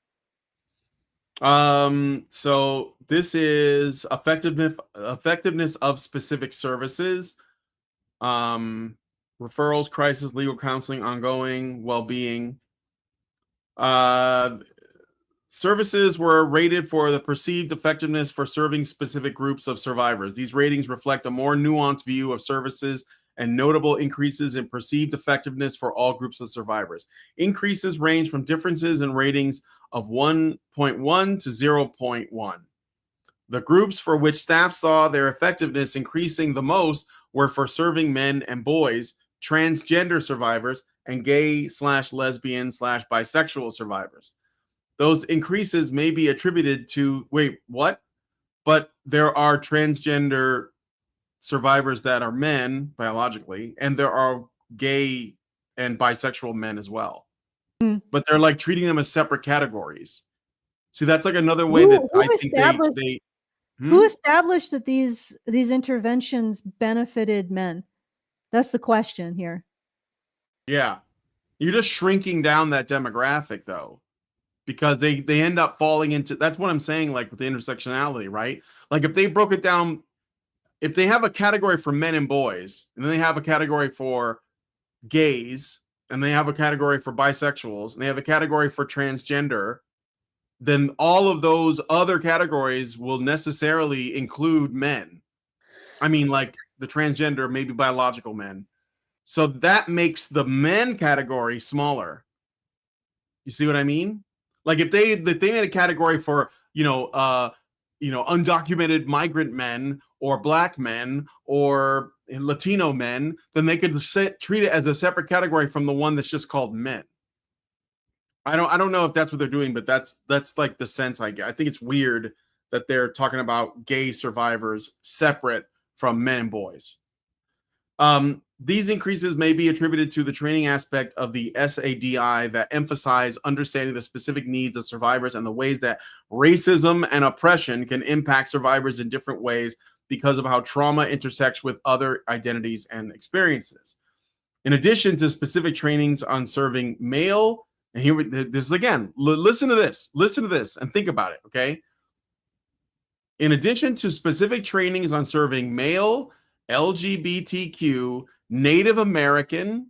Okay. So this is effectiveness of specific services, referrals, crisis, legal counseling, ongoing well-being. Services were rated for the perceived effectiveness for serving specific groups of survivors. These ratings reflect a more nuanced view of services and notable increases in perceived effectiveness for all groups of survivors. Increases range from differences in ratings of 1.1 to 0.1. The groups for which staff saw their effectiveness increasing the most were for serving men and boys, transgender survivors, and gay/lesbian/bisexual survivors. Those increases may be attributed to... Wait, what? But there are transgender survivors that are men biologically, and there are gay and bisexual men as well. but they're like treating them as separate categories. See, that's like another way that I think they who established that these interventions benefited men? That's the question here. Yeah. You're just shrinking down that demographic though, because they end up falling into, that's what I'm saying, like with the intersectionality, right? Like if they broke it down, if they have a category for men and boys, and then they have a category for gays, and they have a category for bisexuals, and they have a category for transgender, then all of those other categories will necessarily include men. I mean, like the transgender, maybe biological men. So that makes the men category smaller. You see what I mean? Like if they made a category for, undocumented migrant men or black men or Latino men, then they could treat it as a separate category from the one that's just called men. I don't know if that's what they're doing, but that's like the sense I get. I think it's weird that they're talking about gay survivors separate from men and boys. These increases may be attributed to the training aspect of the SADI that emphasize understanding the specific needs of survivors and the ways that racism and oppression can impact survivors in different ways because of how trauma intersects with other identities and experiences. In addition to specific trainings on serving male, and here this is again, listen to this and think about it, okay? In addition to specific trainings on serving male, LGBTQ, Native American,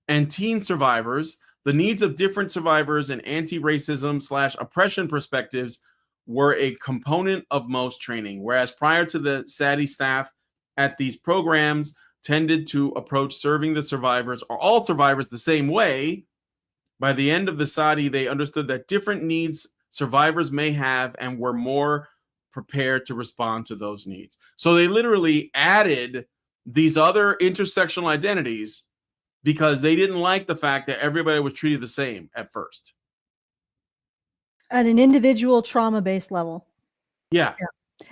and teen survivors, the needs of different survivors and anti-racism / oppression perspectives were a component of most training, whereas prior to the SADDY staff at these programs tended to approach serving the survivors or all survivors the same way. By the end of the SADDY, they understood that different needs survivors may have and were more prepared to respond to those needs. So they literally added these other intersectional identities because they didn't like the fact that everybody was treated the same at first. At an individual trauma-based level. Yeah.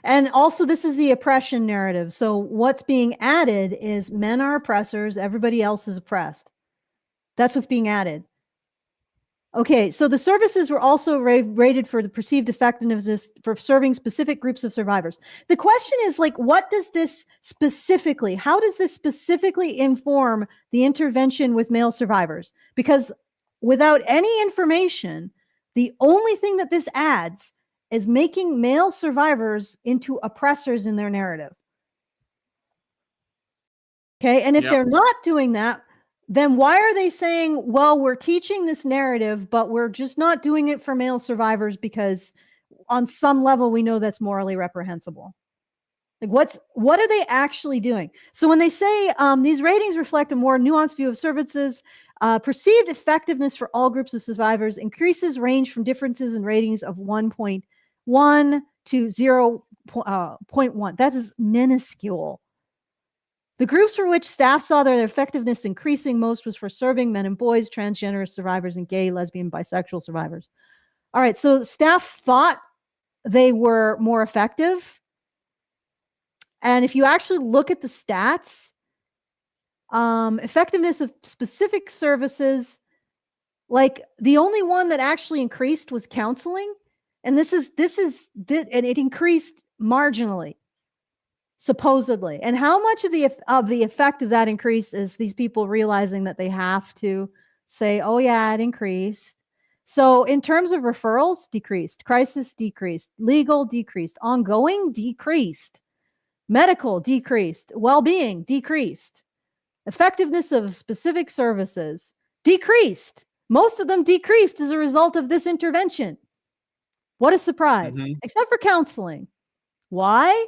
And also this is the oppression narrative. So what's being added is men are oppressors, everybody else is oppressed. That's what's being added. Okay, so the services were also rated for the perceived effectiveness for serving specific groups of survivors. The question is, like, what does this specifically, how does this specifically inform the intervention with male survivors? Because without any information, the only thing that this adds is making male survivors into oppressors in their narrative. Okay, and if they're not doing that, then why are they saying, well, we're teaching this narrative, but we're just not doing it for male survivors because on some level we know that's morally reprehensible? Like what are they actually doing? So when they say these ratings reflect a more nuanced view of services, perceived effectiveness for all groups of survivors, increases range from differences in ratings of 1.1 to 0.1. That is minuscule. The groups for which staff saw their effectiveness increasing most was for serving men and boys, transgender survivors, and gay, lesbian, bisexual survivors. All right, so staff thought they were more effective. And if you actually look at the stats, effectiveness of specific services, like the only one that actually increased was counseling. And and it increased marginally. Supposedly. And how much of the effect of that increase is these people realizing that they have to say, oh yeah, it increased. So in terms of referrals, decreased, crisis decreased, legal decreased, ongoing decreased, medical decreased, well-being decreased, effectiveness of specific services decreased. Most of them decreased as a result of this intervention. What a surprise. Except for counseling. Why?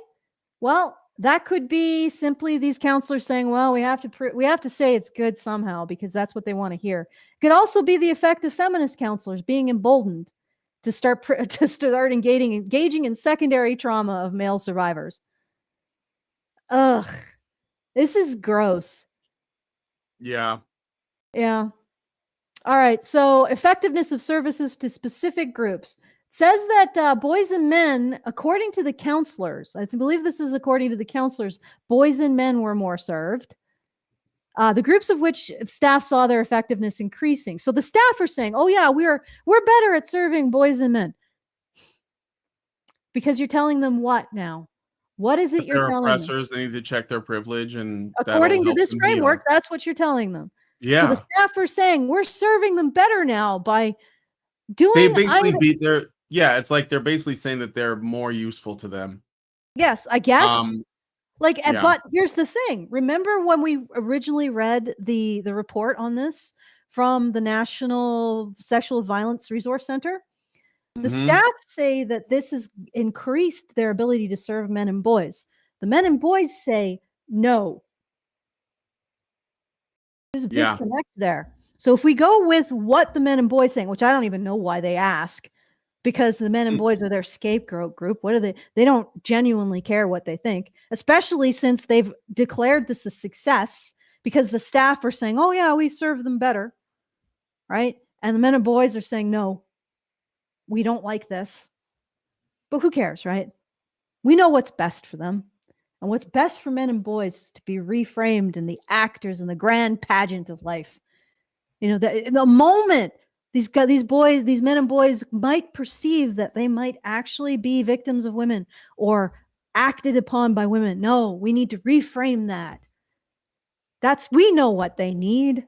Well, that could be simply these counselors saying, well, we have to say it's good somehow because that's what they want to hear. It could also be the effect of feminist counselors being emboldened to start engaging in secondary trauma of male survivors. Ugh, this is gross. Yeah. Yeah. All right. So effectiveness of services to specific groups. Says that boys and men, according to the counselors, I believe this is according to the counselors, boys and men were more served. The groups of which staff saw their effectiveness increasing. So the staff are saying, oh yeah, we're better at serving boys and men. Because you're telling them what now? What is it you're telling them? Oppressors, they need to check their privilege, and according to help this them framework, heal. that's what you're telling them. Yeah. So the staff are saying we're serving them better now by doing. They basically beat their. Yeah, it's like they're basically saying that they're more useful to them. Yes, I guess. Yeah. But here's the thing. Remember when we originally read the report on this from the National Sexual Violence Resource Center? The staff say that this has increased their ability to serve men and boys. The men and boys say no. There's a disconnect there. So if we go with what the men and boys saying, which I don't even know why they ask, because the men and boys are their scapegoat group. What are they? They don't genuinely care what they think, especially since they've declared this a success because the staff are saying, oh yeah, we serve them better. Right. And the men and boys are saying, no, we don't like this, but who cares, right? We know what's best for them. And what's best for men and boys is to be reframed in the actors in the grand pageant of life. You know, in the moment these men and boys might perceive that they might actually be victims of women or acted upon by women. No, we need to reframe that. We know what they need.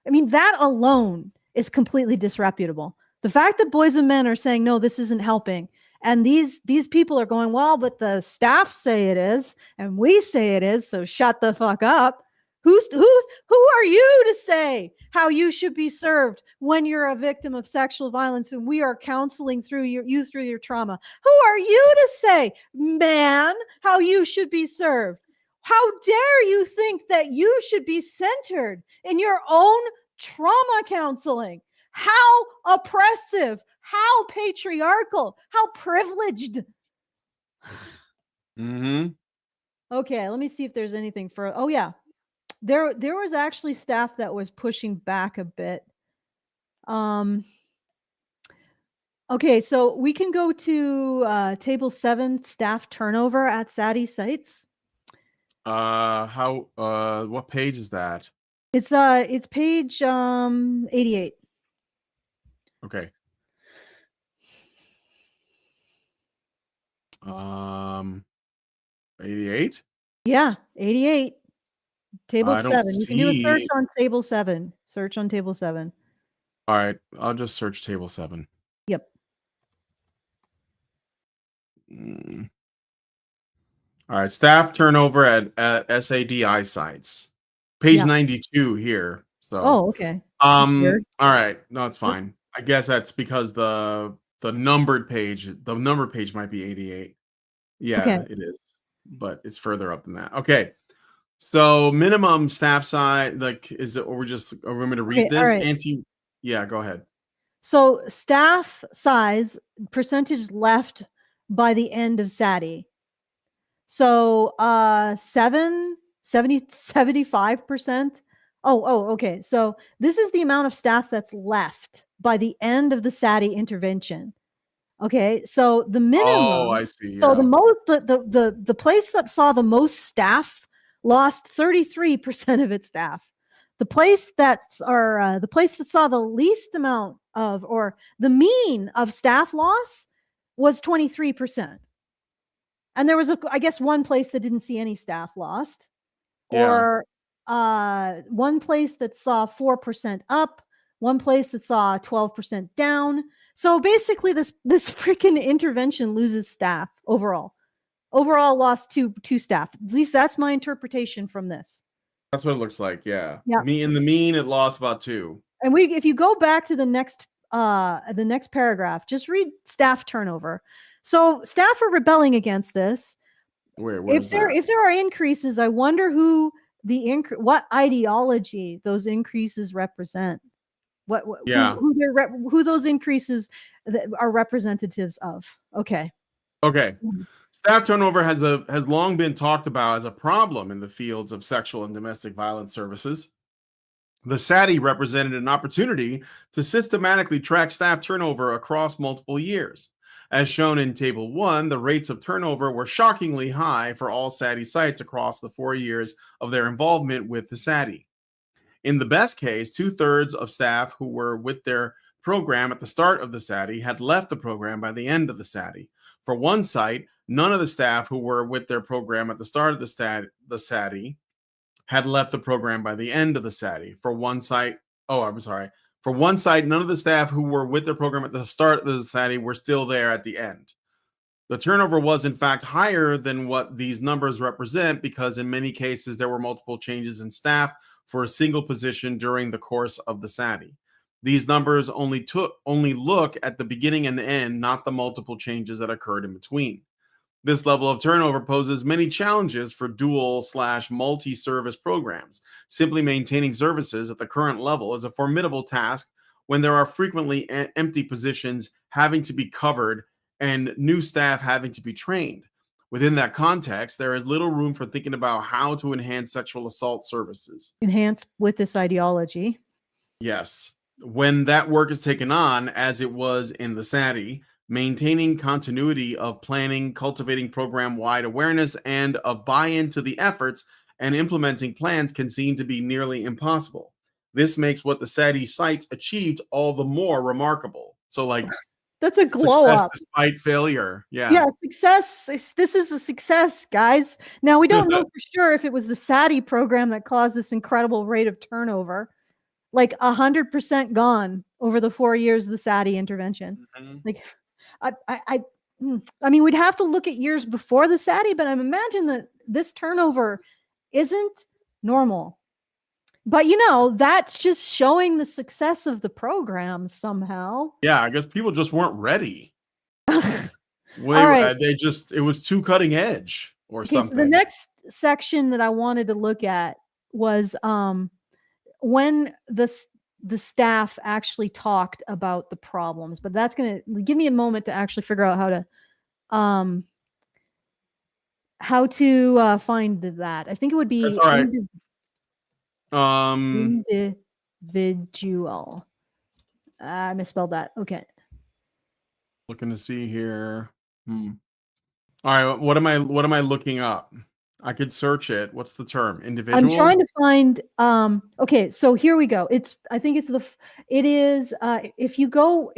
I mean, that alone is completely disreputable. The fact that boys and men are saying, no, this isn't helping. And these people are going, well, but the staff say it is, and we say it is, so shut the fuck up. Who are you to say how you should be served when you're a victim of sexual violence and we are counseling through your trauma? Who are you to say, man, how you should be served? How dare you think that you should be centered in your own trauma counseling? How oppressive, how patriarchal, how privileged. Okay, let me see if there's anything for. Oh yeah, there was actually staff that was pushing back a bit. Okay, so we can go to table 7, staff turnover at SADDY sites. What page is that? It's page 88. Okay. 88? Yeah, 88. Table 7. You can do a search see. on table 7. Search on table 7. All right, I'll just search table 7. Yep. All right, staff turnover at SADI sites. Page 92 here. So. Oh, okay. All right. No, it's fine. I guess that's because the numbered page might be 88. Yeah, it is. But it's further up than that. Okay. So minimum staff size, like, is it, or are we going to read this? Right. Yeah, go ahead. So staff size percentage left by the end of SADDY. So 75%. Oh, okay. So this is the amount of staff that's left by the end of the SADDY intervention. Okay, so the minimum. Oh, I see. So the place that saw the most staff lost 33% of its staff. The place that saw the least amount of, or the mean of staff loss, was 23%. And there was I guess one place that didn't see any staff lost, or one place that saw 4% up, one place that saw 12% down. So basically, this freaking intervention loses staff overall. Overall, lost two staff. At least that's my interpretation from this. That's what it looks like. Yeah. In the mean, it lost about 2. And if you go back to the next paragraph, just read staff turnover. So staff are rebelling against this. If there are increases, I wonder who what ideology those increases represent. Who those increases are representatives of. Okay. Staff turnover has long been talked about as a problem in the fields of sexual and domestic violence services. The SADDY represented an opportunity to systematically track staff turnover across multiple years. As shown in Table 1, the rates of turnover were shockingly high for all SADDY sites across the 4 years of their involvement with the SADDY. In the best case, 2/3 of staff who were with their program at the start of the SADDY had left the program by the end of the SADDY. For one site, none of the staff who were with their program at the start of the SADDY had left the program by the end of the SADDY. For one site, none of the staff who were with their program at the start of the SADDY were still there at the end. The turnover was, in fact, higher than what these numbers represent because in many cases there were multiple changes in staff for a single position during the course of the SADDY. These numbers only look at the beginning and end, not the multiple changes that occurred in between. This level of turnover poses many challenges for dual/multi-service programs. Simply maintaining services at the current level is a formidable task when there are frequently empty positions having to be covered and new staff having to be trained. Within that context, there is little room for thinking about how to enhance sexual assault services. Enhance with this ideology. Yes. When that work is taken on, as it was in the SADDY, maintaining continuity of planning, cultivating program-wide awareness, and of buy-in to the efforts and implementing plans can seem to be nearly impossible. This makes what the SADDY sites achieved all the more remarkable. So, like, that's a glow up despite failure. Yeah, success. This is a success, guys. Now, we don't know for sure if it was the SADDY program that caused this incredible rate of turnover, like 100% gone over the 4 years of the SADDY intervention. Mm-hmm. Like, I mean, we'd have to look at years before the SADDY, but I imagine that this turnover isn't normal. But, that's just showing the success of the program somehow. Yeah, I guess people just weren't ready. All right. It was too cutting edge or something. So the next section that I wanted to look at was when the staff actually talked about the problems, but that's going to give me a moment to actually figure out how to find that. I think it would be that's all right. Individual. I misspelled that. Okay. Looking to see here. All right, what am I looking up? I could search it. What's the term? Individual? I'm trying to find okay, so here we go. I think it is if you go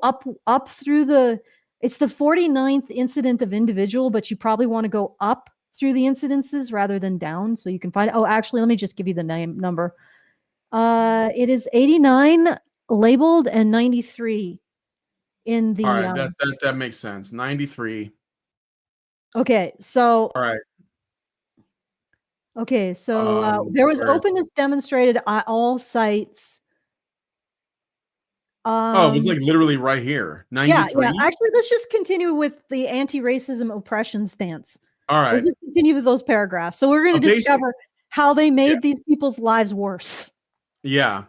up through it's the 49th incident of individual, but you probably want to go up through the incidences rather than down so you can find it. Oh, actually, let me just give you the number. It is 89 labeled and 93 in the all right, that makes sense. 93. Okay, so all right. Okay, so there was openness demonstrated at all sites. It was like literally right here. 93. Yeah. Actually, let's just continue with the anti-racism oppression stance. All right. Let's just continue with those paragraphs. So we're going to discover how they made these people's lives worse. Yeah.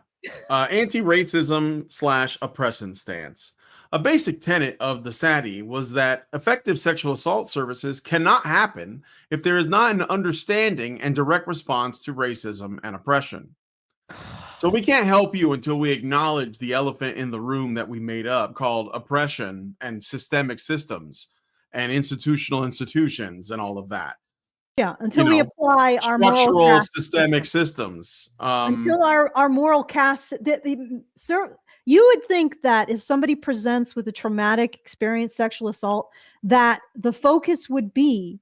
Anti-racism/oppression stance. A basic tenet of the SADDY was that effective sexual assault services cannot happen if there is not an understanding and direct response to racism and oppression. So we can't help you until we acknowledge the elephant in the room that we made up called oppression and systemic systems and institutions and all of that. Yeah, until we apply our structural systemic systems. Until our moral cast. You would think that if somebody presents with a traumatic experience, sexual assault, that the focus would be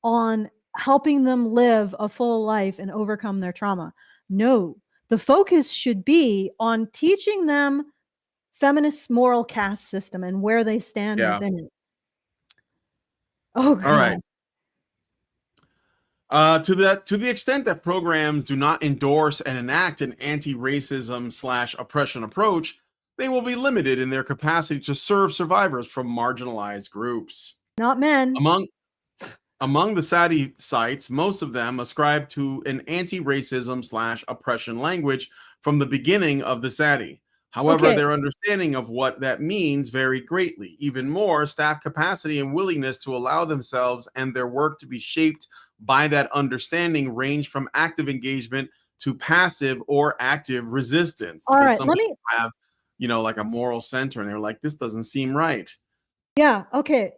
on helping them live a full life and overcome their trauma. No, the focus should be on teaching them feminist moral caste system and where they stand within it. Oh, God. All right. To the extent that programs do not endorse and enact an anti-racism/oppression approach, they will be limited in their capacity to serve survivors from marginalized groups. Not men. Among the SADDY sites, most of them ascribe to an anti-racism/oppression language from the beginning of the SADDY. However, their understanding of what that means varied greatly. Even more, staff capacity and willingness to allow themselves and their work to be shaped by that understanding range from active engagement to passive or active resistance. All right, let me have, like a moral center, and they're like, this doesn't seem right. Yeah, okay.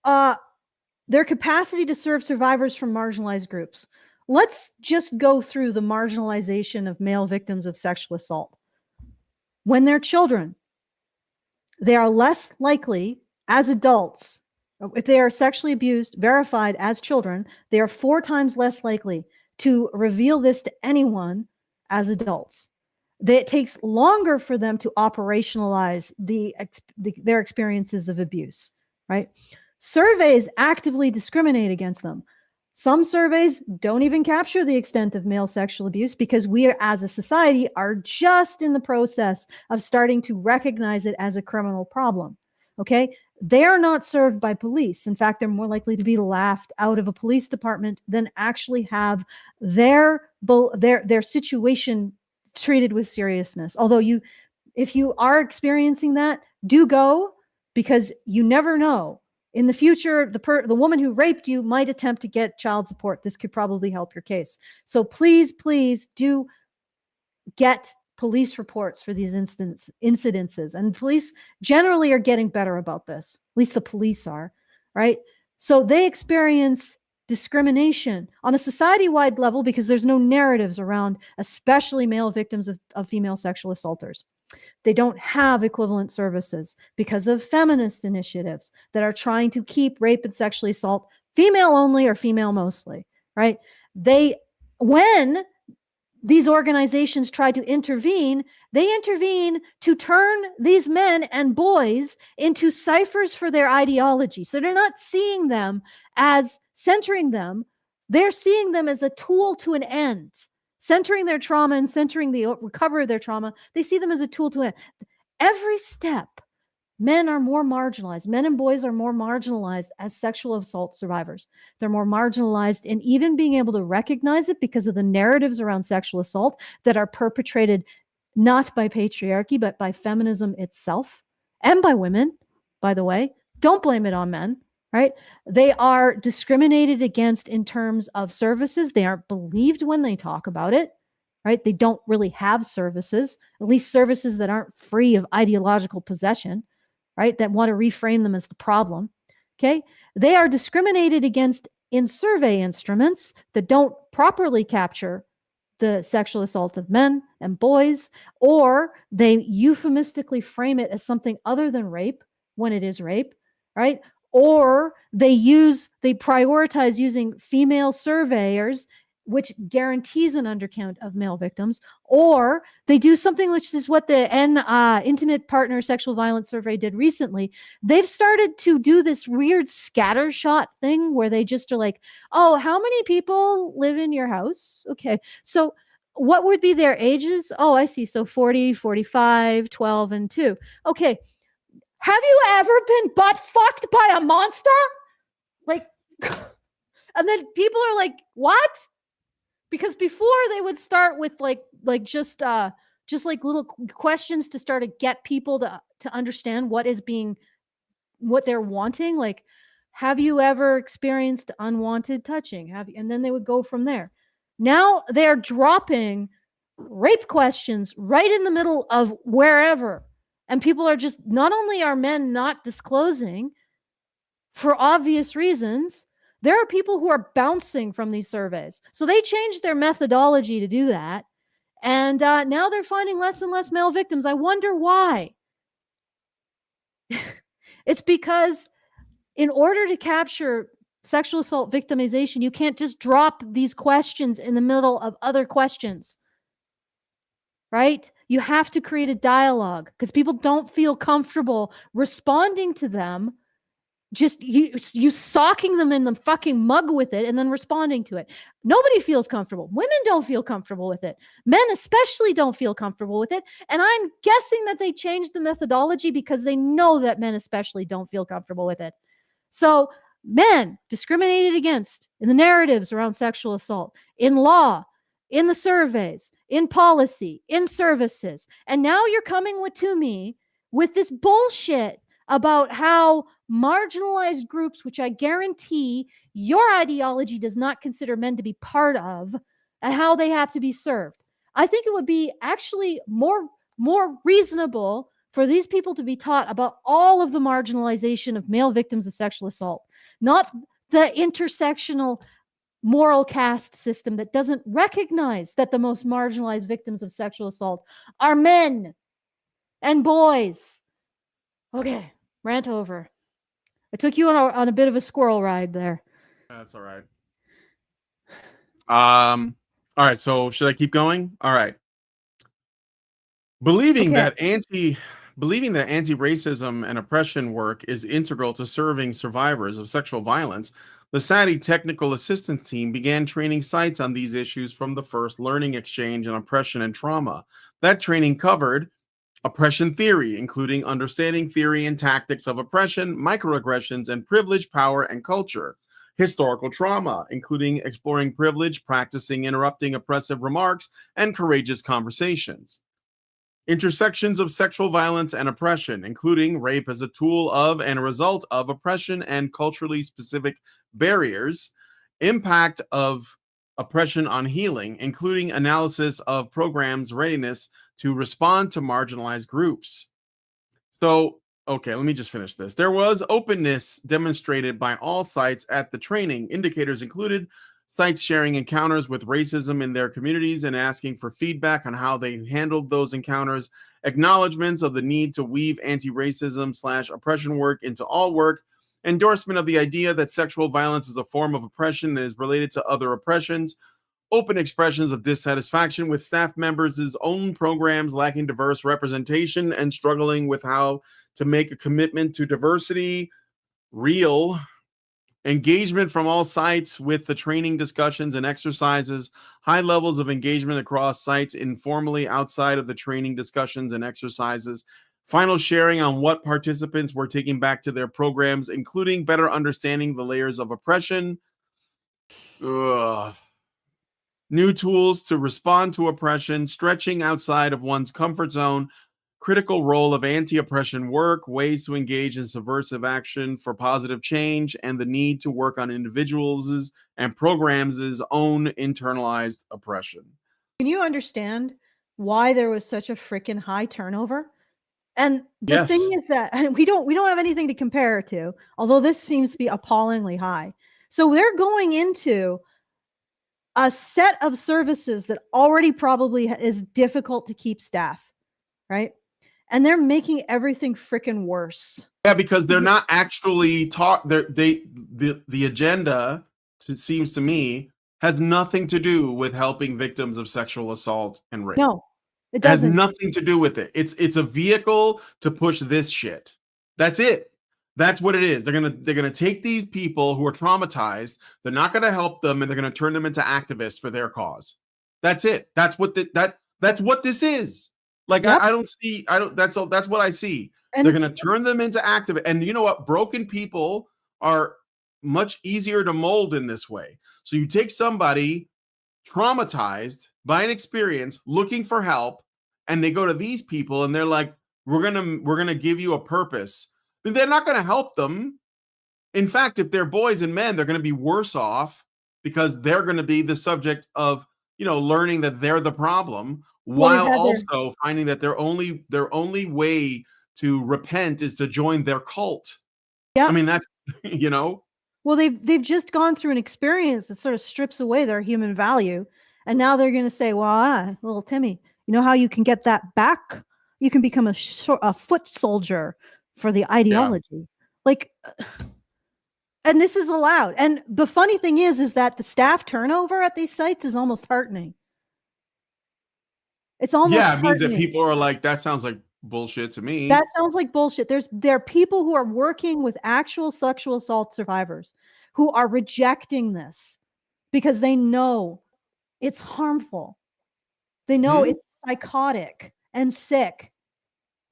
Their capacity to serve survivors from marginalized groups. Let's just go through the marginalization of male victims of sexual assault. When they're children, they are less likely as adults, if they are sexually abused, verified as children, they are 4 times less likely to reveal this to anyone as adults. It takes longer for them to operationalize their experiences of abuse, right? Surveys actively discriminate against them. Some surveys don't even capture the extent of male sexual abuse because we are, as a society, are just in the process of starting to recognize it as a criminal problem. Okay. They are not served by police. In fact, they're more likely to be laughed out of a police department than actually have their situation treated with seriousness. Although if you are experiencing that, do go, because you never know. In the future, the woman who raped you might attempt to get child support. This could probably help your case. So please do get police reports for these incidences. And police generally are getting better about this. At least the police are, right? So they experience discrimination on a society-wide level because there's no narratives around, especially male victims of female sexual assaulters. They don't have equivalent services because of feminist initiatives that are trying to keep rape and sexual assault female only or female mostly, right? When these organizations try to intervene, they intervene to turn these men and boys into ciphers for their ideology. So they're not seeing them as centering them. They're seeing them as a tool to an end, centering their trauma and centering the recovery of their trauma. They see them as a tool to an end. Every step, men are more marginalized. Men and boys are more marginalized as sexual assault survivors. They're more marginalized in even being able to recognize it because of the narratives around sexual assault that are perpetrated not by patriarchy, but by feminism itself and by women, by the way. Don't blame it on men, right? They are discriminated against in terms of services. They aren't believed when they talk about it, right? They don't really have services, at least services that aren't free of ideological possession, right? That want to reframe them as the problem. Okay. They are discriminated against in survey instruments that don't properly capture the sexual assault of men and boys, or they euphemistically frame it as something other than rape when it is rape, right? Or they prioritize using female surveyors, which guarantees an undercount of male victims, or they do something which is what the Intimate Partner Sexual Violence Survey did recently. They've started to do this weird scattershot thing where they just are like, oh, how many people live in your house? Okay, so what would be their ages? Oh, I see. So 40, 45, 12, and 2. Okay, have you ever been butt fucked by a monster? Like, and then people are like, what? Because before they would start with just like little questions to start to get people to understand what they're wanting. Like, have you ever experienced unwanted touching? And then they would go from there. Now they're dropping rape questions right in the middle of wherever. And people are just, not only are men not disclosing for obvious reasons, there are people who are bouncing from these surveys. So they changed their methodology to do that. And now they're finding less and less male victims. I wonder why. It's because in order to capture sexual assault victimization, you can't just drop these questions in the middle of other questions, right? You have to create a dialogue because people don't feel comfortable responding to them. Just you socking them in the fucking mug with it and then responding to it. Nobody feels comfortable. Women don't feel comfortable with it. Men especially don't feel comfortable with it. And I'm guessing that they changed the methodology because they know that men especially don't feel comfortable with it. So men discriminated against in the narratives around sexual assault, in law, in the surveys, in policy, in services. And now you're coming to me with this bullshit about how marginalized groups, which I guarantee your ideology does not consider men to be part of, and how they have to be served. I think it would be actually more reasonable for these people to be taught about all of the marginalization of male victims of sexual assault, not the intersectional moral caste system that doesn't recognize that the most marginalized victims of sexual assault are men and boys. Okay, rant over. I took you on a bit of a squirrel ride there. That's all right. All right, so should I keep going? All right. Believing that anti-racism and oppression work is integral to serving survivors of sexual violence, the SADDY technical assistance team began training sites on these issues from the first learning exchange on oppression and trauma. That training covered oppression theory, including understanding theory and tactics of oppression, microaggressions, and privilege, power, and culture. Historical trauma, including exploring privilege, practicing interrupting oppressive remarks, and courageous conversations. Intersections of sexual violence and oppression, including rape as a tool of and a result of oppression and culturally specific barriers. Impact of oppression on healing, including analysis of programs' readiness to respond to marginalized groups. So, okay, let me just finish this. There was openness demonstrated by all sites at the training. Indicators included sites sharing encounters with racism in their communities and asking for feedback on how they handled those encounters, acknowledgments of the need to weave anti-racism/oppression work into all work, endorsement of the idea that sexual violence is a form of oppression that is related to other oppressions, open expressions of dissatisfaction with staff members' own programs lacking diverse representation and struggling with how to make a commitment to diversity real. Engagement from all sites with the training discussions and exercises, high levels of engagement across sites informally outside of the training discussions and exercises, final sharing on what participants were taking back to their programs, including better understanding the layers of oppression. Ugh. New tools to respond to oppression, stretching outside of one's comfort zone, critical role of anti-oppression work, ways to engage in subversive action for positive change, and the need to work on individuals' and programs' own internalized oppression. Can you understand why there was such a freaking high turnover? And the Yes. thing is that we don't have anything to compare it to, although this seems to be appallingly high. So they're going into a set of services that already probably is difficult to keep staff, right? And they're making everything freaking worse. Yeah, because they're not actually taught. The agenda, it seems to me, has nothing to do with helping victims of sexual assault and rape. No, it It has doesn't. nothing to do with it. It's a vehicle to push this shit. That's it. That's what it is. They're gonna take these people who are traumatized. They're not gonna help them, and they're gonna turn them into activists for their cause. That's it. That's what that's what this is. Like Yep. I don't see. I don't. That's what I see. And They're gonna turn them into activists. And you know what? Broken people are much easier to mold in this way. So you take somebody traumatized by an experience, looking for help, and they go to these people and they're like, we're gonna give you a purpose. But they're not gonna help them. In fact, if they're boys and men, they're gonna be worse off because they're gonna be the subject of, learning that they're the problem, while also finding that their only way to repent is to join their cult. Yeah. I mean, that's Well, they've just gone through an experience that sort of strips away their human value, and now they're going to say, "Well, little Timmy, you know how you can get that back? You can become a foot soldier for the ideology." Like, and this is allowed. And the funny thing is that the staff turnover at these sites is almost heartening. It's almost it means that people are like, that sounds like bullshit to me. That sounds like bullshit. There are people who are working with actual sexual assault survivors who are rejecting this because they know it's harmful. They know it's psychotic and sick.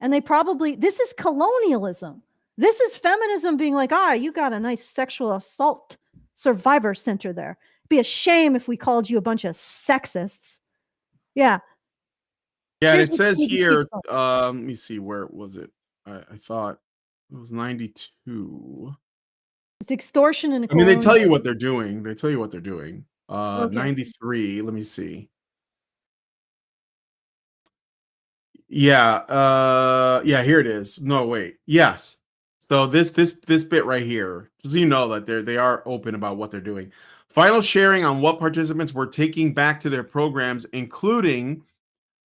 And this is colonialism. This is feminism being like, you got a nice sexual assault survivor center there. It'd be a shame if we called you a bunch of sexists. Yeah. Yeah, and it says here, let me see, where was it? I thought it was 92. It's extortion and I mean, they tell you what they're doing. They tell you what they're doing. Okay. 93, let me see. Yeah, here it is. No, wait. Yes. So this bit right here, so you know that they are open about what they're doing. Final sharing on what participants were taking back to their programs, including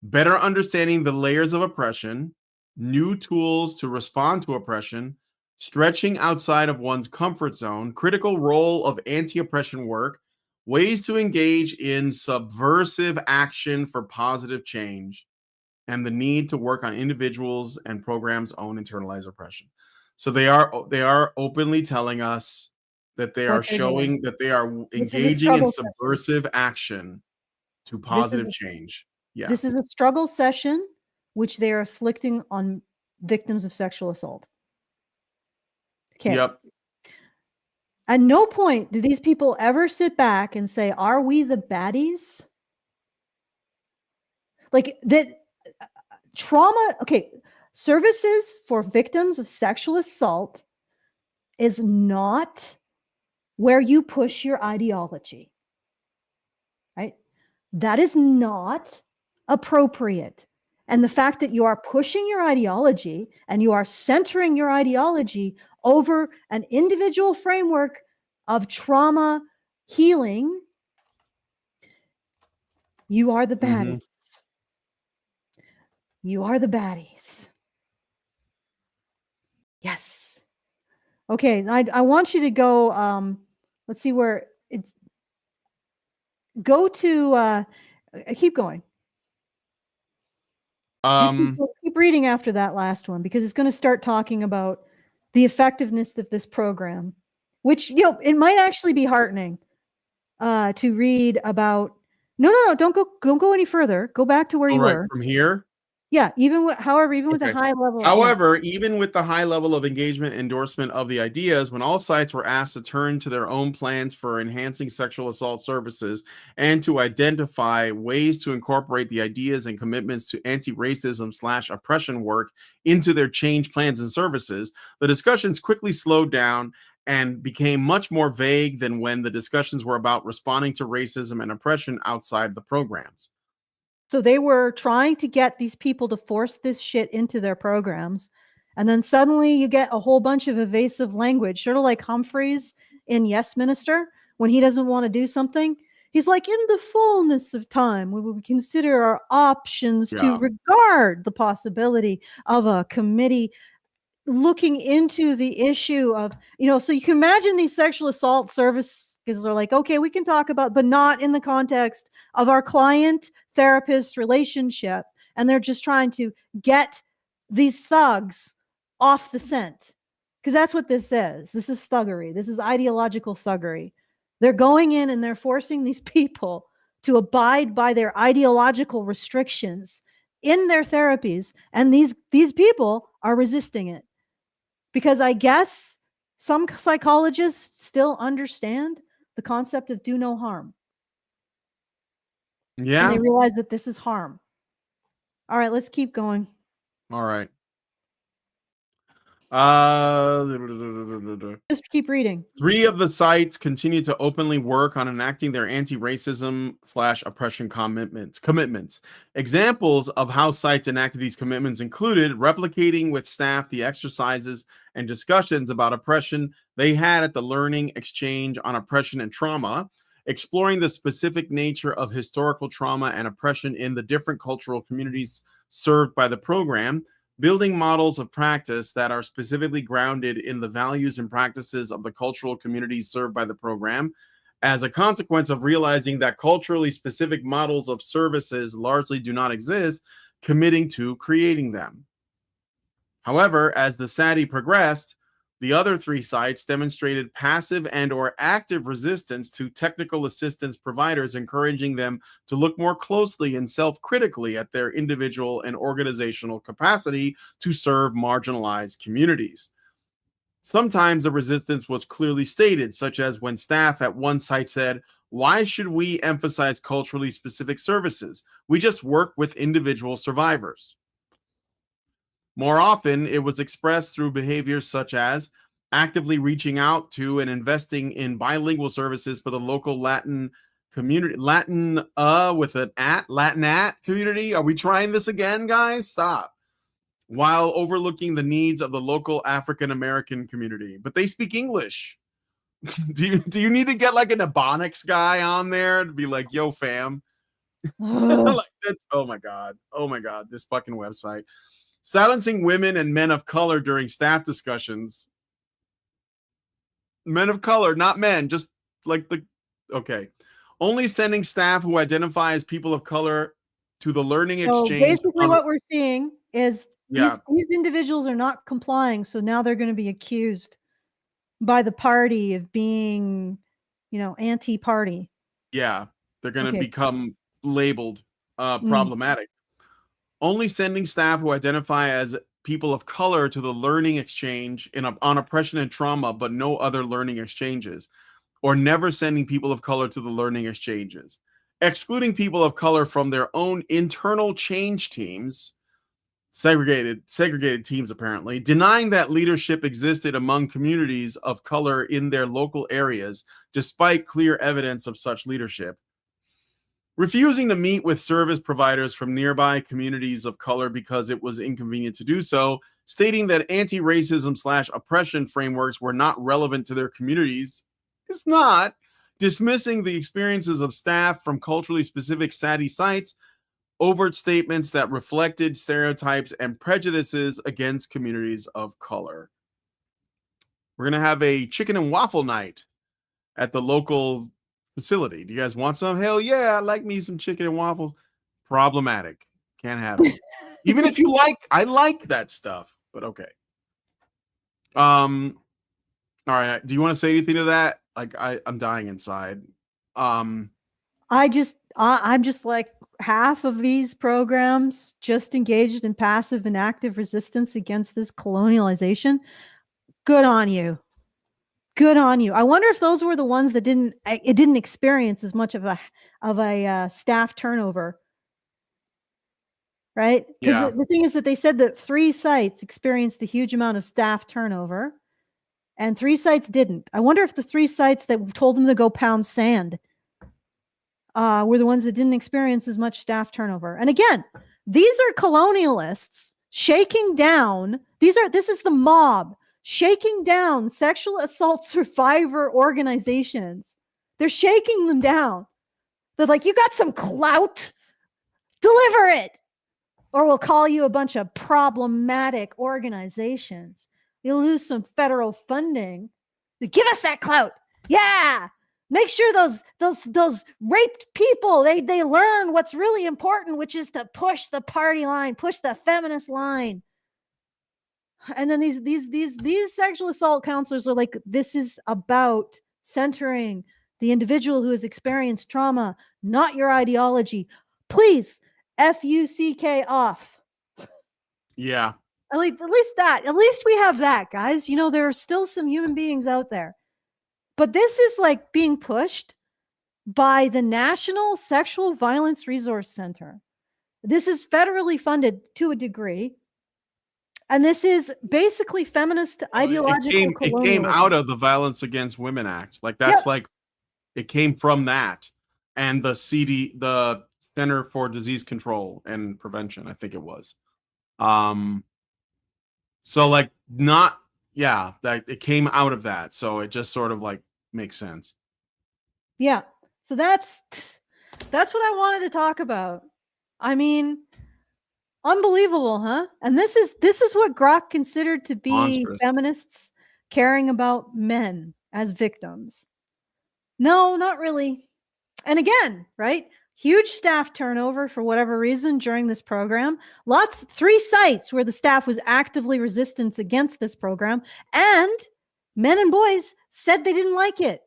better understanding the layers of oppression, new tools to respond to oppression, stretching outside of one's comfort zone, critical role of anti-oppression work, ways to engage in subversive action for positive change, and the need to work on individuals and programs' own internalized oppression. So they are openly telling us that they What are they're doing. showing that they are This is a engaging in struggle session. subversive action to This is positive change. Yeah. this is a struggle session which they are inflicting on victims of sexual assault. Okay. Yep. At no point do these people ever sit back and say, "Are we the baddies?" Like that trauma, okay, services for victims of sexual assault is not where you push your ideology. Right? That is not appropriate. And the fact that you are pushing your ideology and you are centering your ideology over an individual framework of trauma healing, you are the baddies. You are the baddies. Yes. Okay, I want you to go, let's see where it's, go to, keep going. Just keep reading after that last one, because it's going to start talking about the effectiveness of this program, which, you know, it might actually be heartening to read about. No, don't go any further. Go back to where you were. From here. Yeah, even with, however, even with a high level. However, even with the high level of engagement endorsement of the ideas, when all sites were asked to turn to their own plans for enhancing sexual assault services and to identify ways to incorporate the ideas and commitments to anti-racism / oppression work into their change plans and services, the discussions quickly slowed down and became much more vague than when the discussions were about responding to racism and oppression outside the programs. So they were trying to get these people to force this shit into their programs. And then suddenly you get a whole bunch of evasive language, sort of like Humphreys in Yes Minister, when he doesn't want to do something. He's like, in the fullness of time, we will consider our options to regard the possibility of a committee looking into the issue of, you know, so you can imagine these sexual assault services are like, okay, we can talk about, but not in the context of our client therapist relationship. And they're just trying to get these thugs off the scent, because that's what this is. This is thuggery. This is ideological thuggery. They're going in and they're forcing these people to abide by their ideological restrictions in their therapies. And these people are resisting it. Because I guess some psychologists still understand the concept of do no harm. Yeah. And they realize that this is harm. All right, let's keep going. All right. Just keep reading. 3 of the sites continue to openly work on enacting their anti-racism / oppression commitments. Examples of how sites enacted these commitments included replicating with staff the exercises and discussions about oppression they had at the Learning Exchange on Oppression and Trauma, exploring the specific nature of historical trauma and oppression in the different cultural communities served by the program, building models of practice that are specifically grounded in the values and practices of the cultural communities served by the program, as a consequence of realizing that culturally specific models of services largely do not exist, committing to creating them. However, as the SADDY progressed, the other 3 sites demonstrated passive and/or active resistance to technical assistance providers, encouraging them to look more closely and self-critically at their individual and organizational capacity to serve marginalized communities. Sometimes the resistance was clearly stated, such as when staff at one site said, "Why should we emphasize culturally specific services? We just work with individual survivors." More often, it was expressed through behaviors such as actively reaching out to and investing in bilingual services for the local Latin community, Latin with an at, Latin at community. Are we trying this again, guys? Stop. While overlooking the needs of the local African American community, but they speak English. do you need to get like an Ebonics guy on there to be like, yo, fam? Like that, oh my god, this fucking website. Silencing women and men of color during staff discussions. Men of color, not men, just like the okay. Only sending staff who identify as people of color to the learning exchange. Basically what we're seeing is these individuals are not complying, so now they're going to be accused by the party of being, anti-party. Yeah, they're going to become labeled problematic. Only sending staff who identify as people of color to the learning exchange on oppression and trauma, but no other learning exchanges, or never sending people of color to the learning exchanges, excluding people of color from their own internal change teams, segregated teams apparently, denying that leadership existed among communities of color in their local areas, despite clear evidence of such leadership. Refusing to meet with service providers from nearby communities of color because it was inconvenient to do so, stating that anti-racism/oppression frameworks were not relevant to their communities. It's not. Dismissing the experiences of staff from culturally specific SADDY sites, overt statements that reflected stereotypes and prejudices against communities of color. We're going to have a chicken and waffle night at the local facility. Do you guys want some? Hell yeah, I like me some chicken and waffles. Problematic. Can't have it. Even if you I like that stuff, but okay. All right. Do you want to say anything to that? Like I'm dying inside. I'm just like half of these programs just engaged in passive and active resistance against this colonialization. Good on you. Good on you. I wonder if those were the ones that didn't experience as much of a staff turnover, right? Because the thing is that they said that 3 sites experienced a huge amount of staff turnover, and 3 sites didn't. I wonder if the 3 sites that told them to go pound sand were the ones that didn't experience as much staff turnover. And again, these are colonialists shaking down. This is the mob shaking down sexual assault survivor organizations. They're shaking them down. They're like, you got some clout? Deliver it, or we'll call you a bunch of problematic organizations. You'll lose some federal funding. Give us that clout. Yeah. Make sure those raped people, they learn what's really important, which is to push the party line, push the feminist line. And then these sexual assault counselors are like, this is about centering the individual who has experienced trauma, not your ideology. Please, FUCK off. Yeah. At least we have that, guys. There are still some human beings out there. But this is like being pushed by the National Sexual Violence Resource Center. This is federally funded to a degree. And this is basically feminist ideological colonialism. It came out of the Violence Against Women Act. Like that's like it came from that, and the SADDY, the Center for Disease Control and Prevention, I think it was. So like not that it came out of that. So it just sort of like makes sense. Yeah. So that's what I wanted to talk about. I mean, unbelievable, huh? And this is what Grok considered to be monstrous. Feminists caring about men as victims. No, not really. And again, right? Huge staff turnover for whatever reason during this program. 3 sites where the staff was actively resistant against this program, and men and boys said they didn't like it.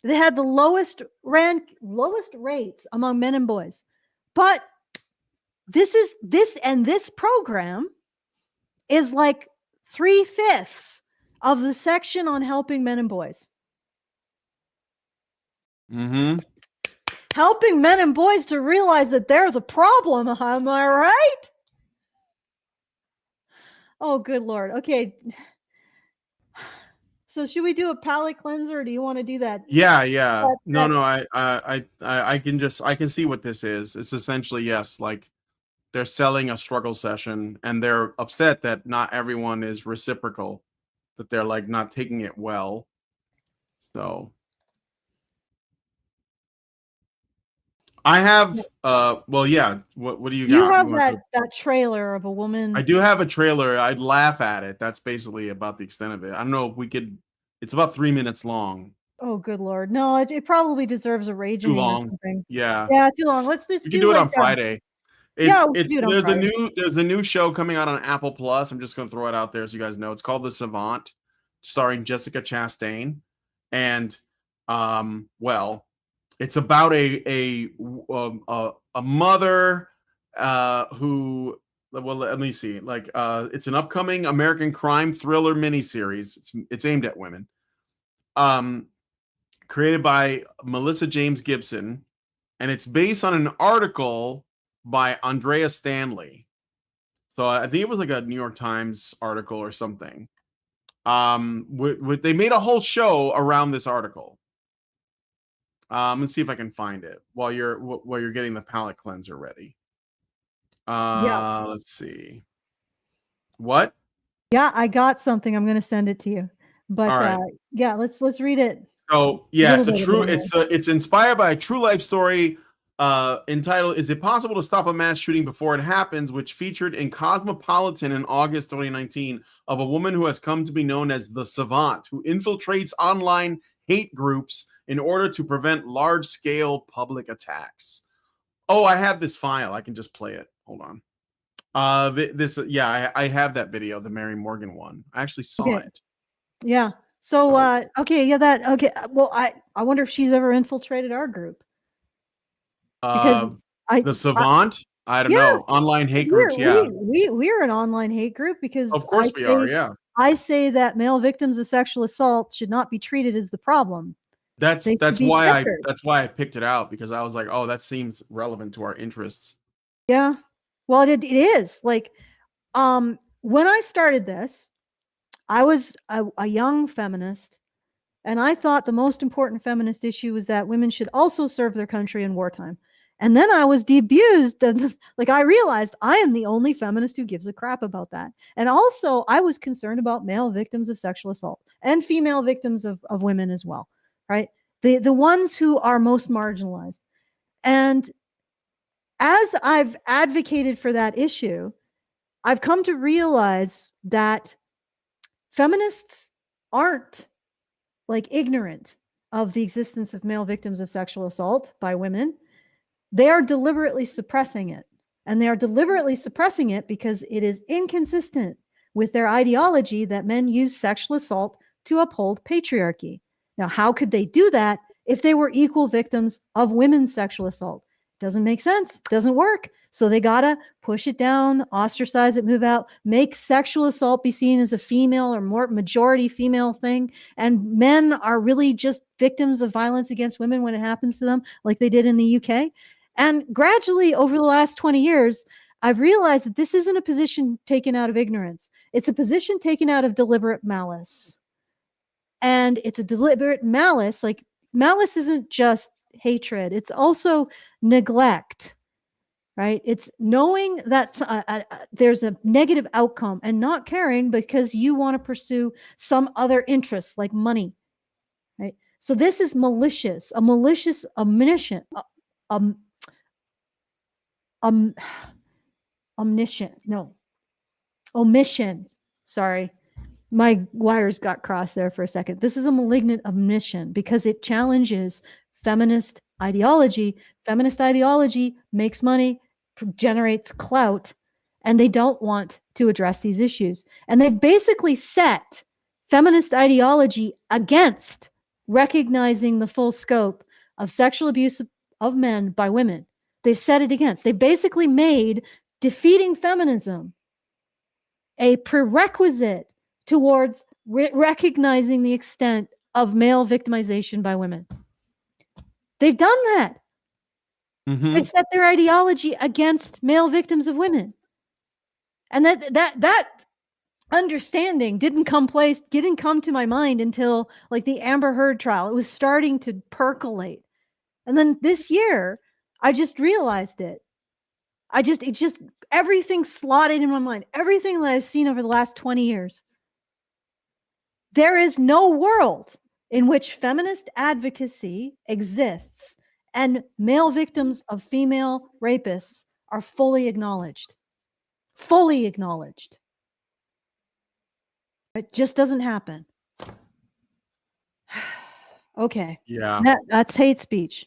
They had the lowest rates among men and boys. But this program is like 3/5 of the section on helping men and boys. Mm-hmm. Helping men and boys to realize that they're the problem. Am I right? Oh, good Lord. Okay. So should we do a palate cleanser, or do you want to do that? Yeah. No, that- I can see what this is. It's essentially, yes, like they're selling a struggle session, and they're upset that not everyone is reciprocal, that they're like not taking it well. So I have well, yeah. What do you You got? have You want to? that trailer of a woman. I do have a trailer. I'd laugh at it. That's basically about the extent of it. I don't know if we could. It's about 3 minutes long. Oh, good Lord. No, it probably deserves a Too ragening or long. something. Yeah. Yeah, too long. Let's We just can do do it like on Friday. Yeah, we can do it on Friday. There's a new show coming out on Apple Plus. I'm just gonna throw it out there so you guys know. It's called The Savant, starring Jessica Chastain, and well, it's about a mother who, well, let me see, like it's an upcoming American crime thriller miniseries. It's aimed at women. Created by Melissa James Gibson, and it's based on an article by Andrea Stanley. So I think it was like a New York Times article or something. They made a whole show around this article. Let's see if I can find it while you're getting the palate cleanser ready. Yeah. Let's see. What? Yeah, I got something. I'm going to send it to you. But All right. yeah, let's read it. So yeah, it's inspired by a true life story entitled "Is It Possible to Stop a Mass Shooting Before It Happens," which featured in Cosmopolitan in August 2019 of a woman who has come to be known as the Savant, who infiltrates online hate groups in order to prevent large-scale public attacks. Oh, I have this file. I can just play it. Hold on. I have that video, the Mary Morgan one. I actually saw it. Yeah. So okay, yeah, okay. Well, I wonder if she's ever infiltrated our group. Because the Savant, I don't know. Online hate groups, yeah. We're an online hate group because of course we are, yeah. I say that male victims of sexual assault should not be treated as the problem. That's why I picked it out, because I was like, oh, that seems relevant to our interests. Yeah. Well, it is. Like when I started this, I was a young feminist, and I thought the most important feminist issue was that women should also serve their country in wartime. And then I was abused, and like I realized I am the only feminist who gives a crap about that. And also I was concerned about male victims of sexual assault and female victims of women as well, right? The ones who are most marginalized. And as I've advocated for that issue, I've come to realize that feminists aren't like ignorant of the existence of male victims of sexual assault by women. They are deliberately suppressing it. And they are deliberately suppressing it because it is inconsistent with their ideology that men use sexual assault to uphold patriarchy. Now, how could they do that if they were equal victims of women's sexual assault? Doesn't make sense. Doesn't work. So they gotta push it down, ostracize it, move out, make sexual assault be seen as a female or more majority female thing. And men are really just victims of violence against women when it happens to them, like they did in the UK. And gradually over the last 20 years, I've realized that this isn't a position taken out of ignorance. It's a position taken out of deliberate malice. And it's a deliberate malice. Like malice isn't just hatred. It's also neglect, right? It's knowing that there's a negative outcome and not caring because you want to pursue some other interest like money, right? So this is malicious, a malicious omission, omission. Sorry. My wires got crossed there for a second. This is a malignant omission because it challenges feminist ideology. Feminist ideology makes money, generates clout, and they don't want to address these issues. And they've basically set feminist ideology against recognizing the full scope of sexual abuse of men by women. They've set it against. They basically made defeating feminism a prerequisite towards recognizing the extent of male victimization by women. They've done that. Mm-hmm. They've set their ideology against male victims of women. And that understanding didn't come to my mind until like the Amber Heard trial. It was starting to percolate. And then this year, I just realized it. Everything slotted in my mind. Everything that I've seen over the last 20 years. There is no world in which feminist advocacy exists and male victims of female rapists are fully acknowledged. Fully acknowledged. It just doesn't happen. Okay. Yeah. That's hate speech.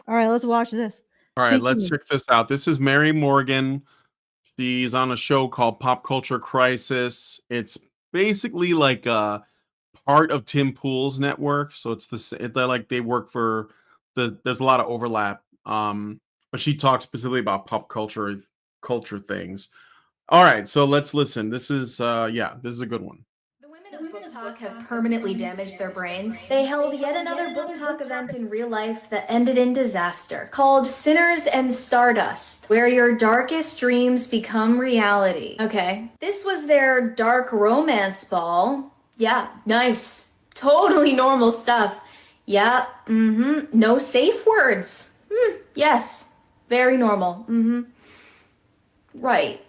All right, let's watch this. All right, let's check this out. This is Mary Morgan. She's on a show called Pop Culture Crisis. It's basically like a part of Tim Pool's network. So they work for there's a lot of overlap. But she talks specifically about pop culture things. All right, so let's listen. This is this is a good one. The women of Book Talk have permanently damaged their brains. They held yet another Book Talk event in real life that ended in disaster, called Sinners and Stardust, where your darkest dreams become reality. Okay, this was their dark romance ball. Yeah, nice. Totally normal stuff. Yeah, no safe words. Yes, very normal. Right.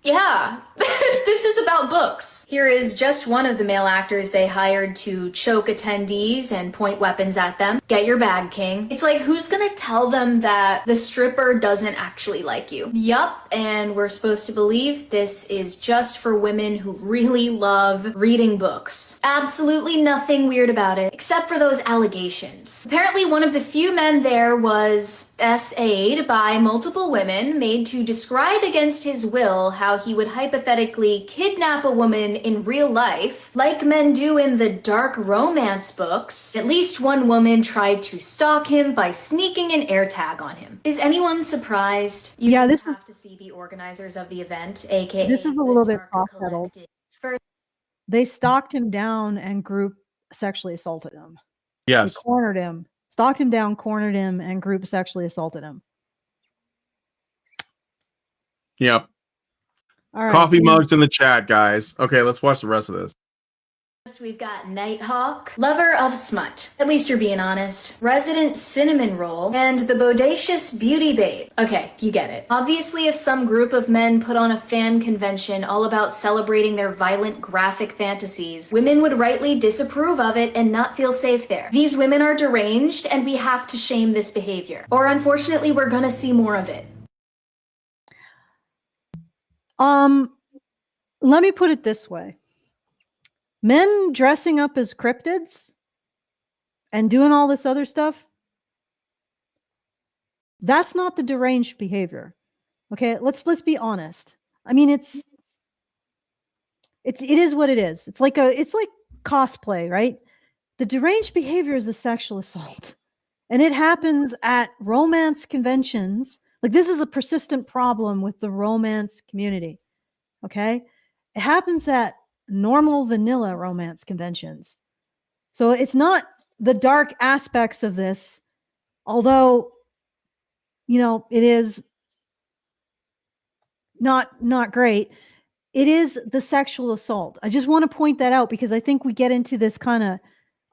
Yeah, this is about books. Here is just one of the male actors they hired to choke attendees and point weapons at them. Get your bag, king. It's like, who's gonna tell them that the stripper doesn't actually like you? Yup, and we're supposed to believe this is just for women who really love reading books. Absolutely nothing weird about it, except for those allegations. Apparently one of the few men there was SA'd by multiple women, made to describe against his will how he would hypothetically kidnap a woman in real life, like men do in the dark romance books. At least one woman tried to stalk him by sneaking an AirTag on him. Is anyone surprised? You just have to see the organizers of the event, aka this is a little bit off-settled. They stalked him down and group sexually assaulted him. Yes. They cornered him, stalked him down, cornered him, and group sexually assaulted him. Yep. All right. Coffee mugs in the chat, guys. Okay, let's watch the rest of this. We've got Nighthawk, lover of smut. At least you're being honest. Resident cinnamon roll, and the bodacious beauty babe. Okay, you get it. Obviously, if some group of men put on a fan convention all about celebrating their violent, graphic fantasies, women would rightly disapprove of it and not feel safe there. These women are deranged, and we have to shame this behavior. Or unfortunately, we're gonna see more of it. Let me put it this way. Men dressing up as cryptids and doing all this other stuff, that's not the deranged behavior. Okay, let's be honest. I mean, it is what it is. It's like cosplay, right? The deranged behavior is the sexual assault. And it happens at romance conventions. Like, this is a persistent problem with the romance community. Okay? It happens at normal vanilla romance conventions. So it's not the dark aspects of this, although, you know, it is not great. It is the sexual assault. I just want to point that out because I think we get into this kind of,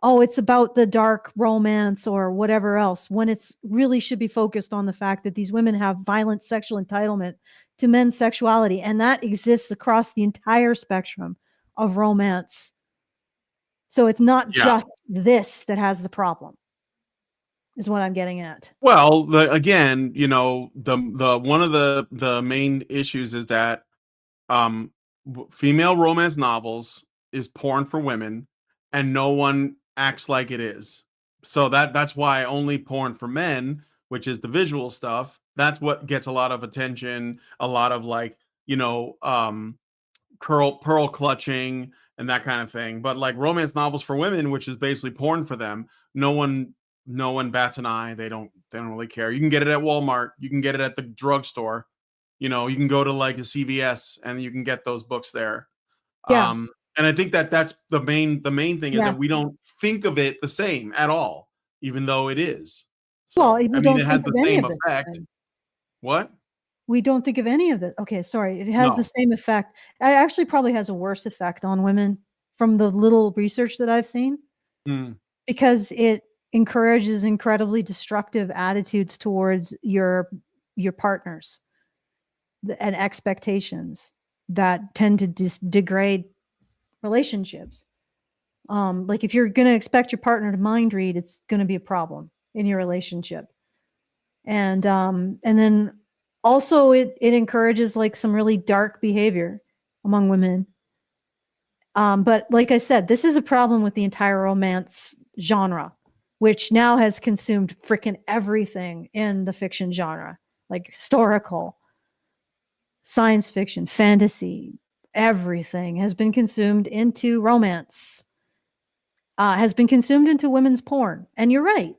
oh, it's about the dark romance or whatever else, when it's really should be focused on the fact that these women have violent sexual entitlement to men's sexuality, and that exists across the entire spectrum of romance. So it's not just this that has the problem, is what I'm getting at. Well, again, you know, the one of the main issues is that female romance novels is porn for women, and no one acts like it is. So that's why only porn for men, which is the visual stuff, that's what gets a lot of attention, a lot of, like, you know, pearl clutching and that kind of thing. But like romance novels for women, which is basically porn for them, no one bats an eye. They don't really care. You can get it at Walmart, you can get it at the drugstore, you know, you can go to like a CVS and you can get those books there. Yeah. And I think that's the main thing is that we don't think of it the same at all, even though it is. So, Well, I mean, it has the same effect. What? we don't think of any of this. Okay, sorry. It has the No. same effect. It actually probably has a worse effect on women from the little research that I've seen, because it encourages incredibly destructive attitudes towards your partners and expectations that tend to degrade relationships. Like if you're going to expect your partner to mind read, it's going to be a problem in your relationship. And then also it encourages like some really dark behavior among women. But like I said, this is a problem with the entire romance genre, which now has consumed freaking everything in the fiction genre, like historical, science fiction, fantasy, everything has been consumed into romance, has been consumed into women's porn. And you're right.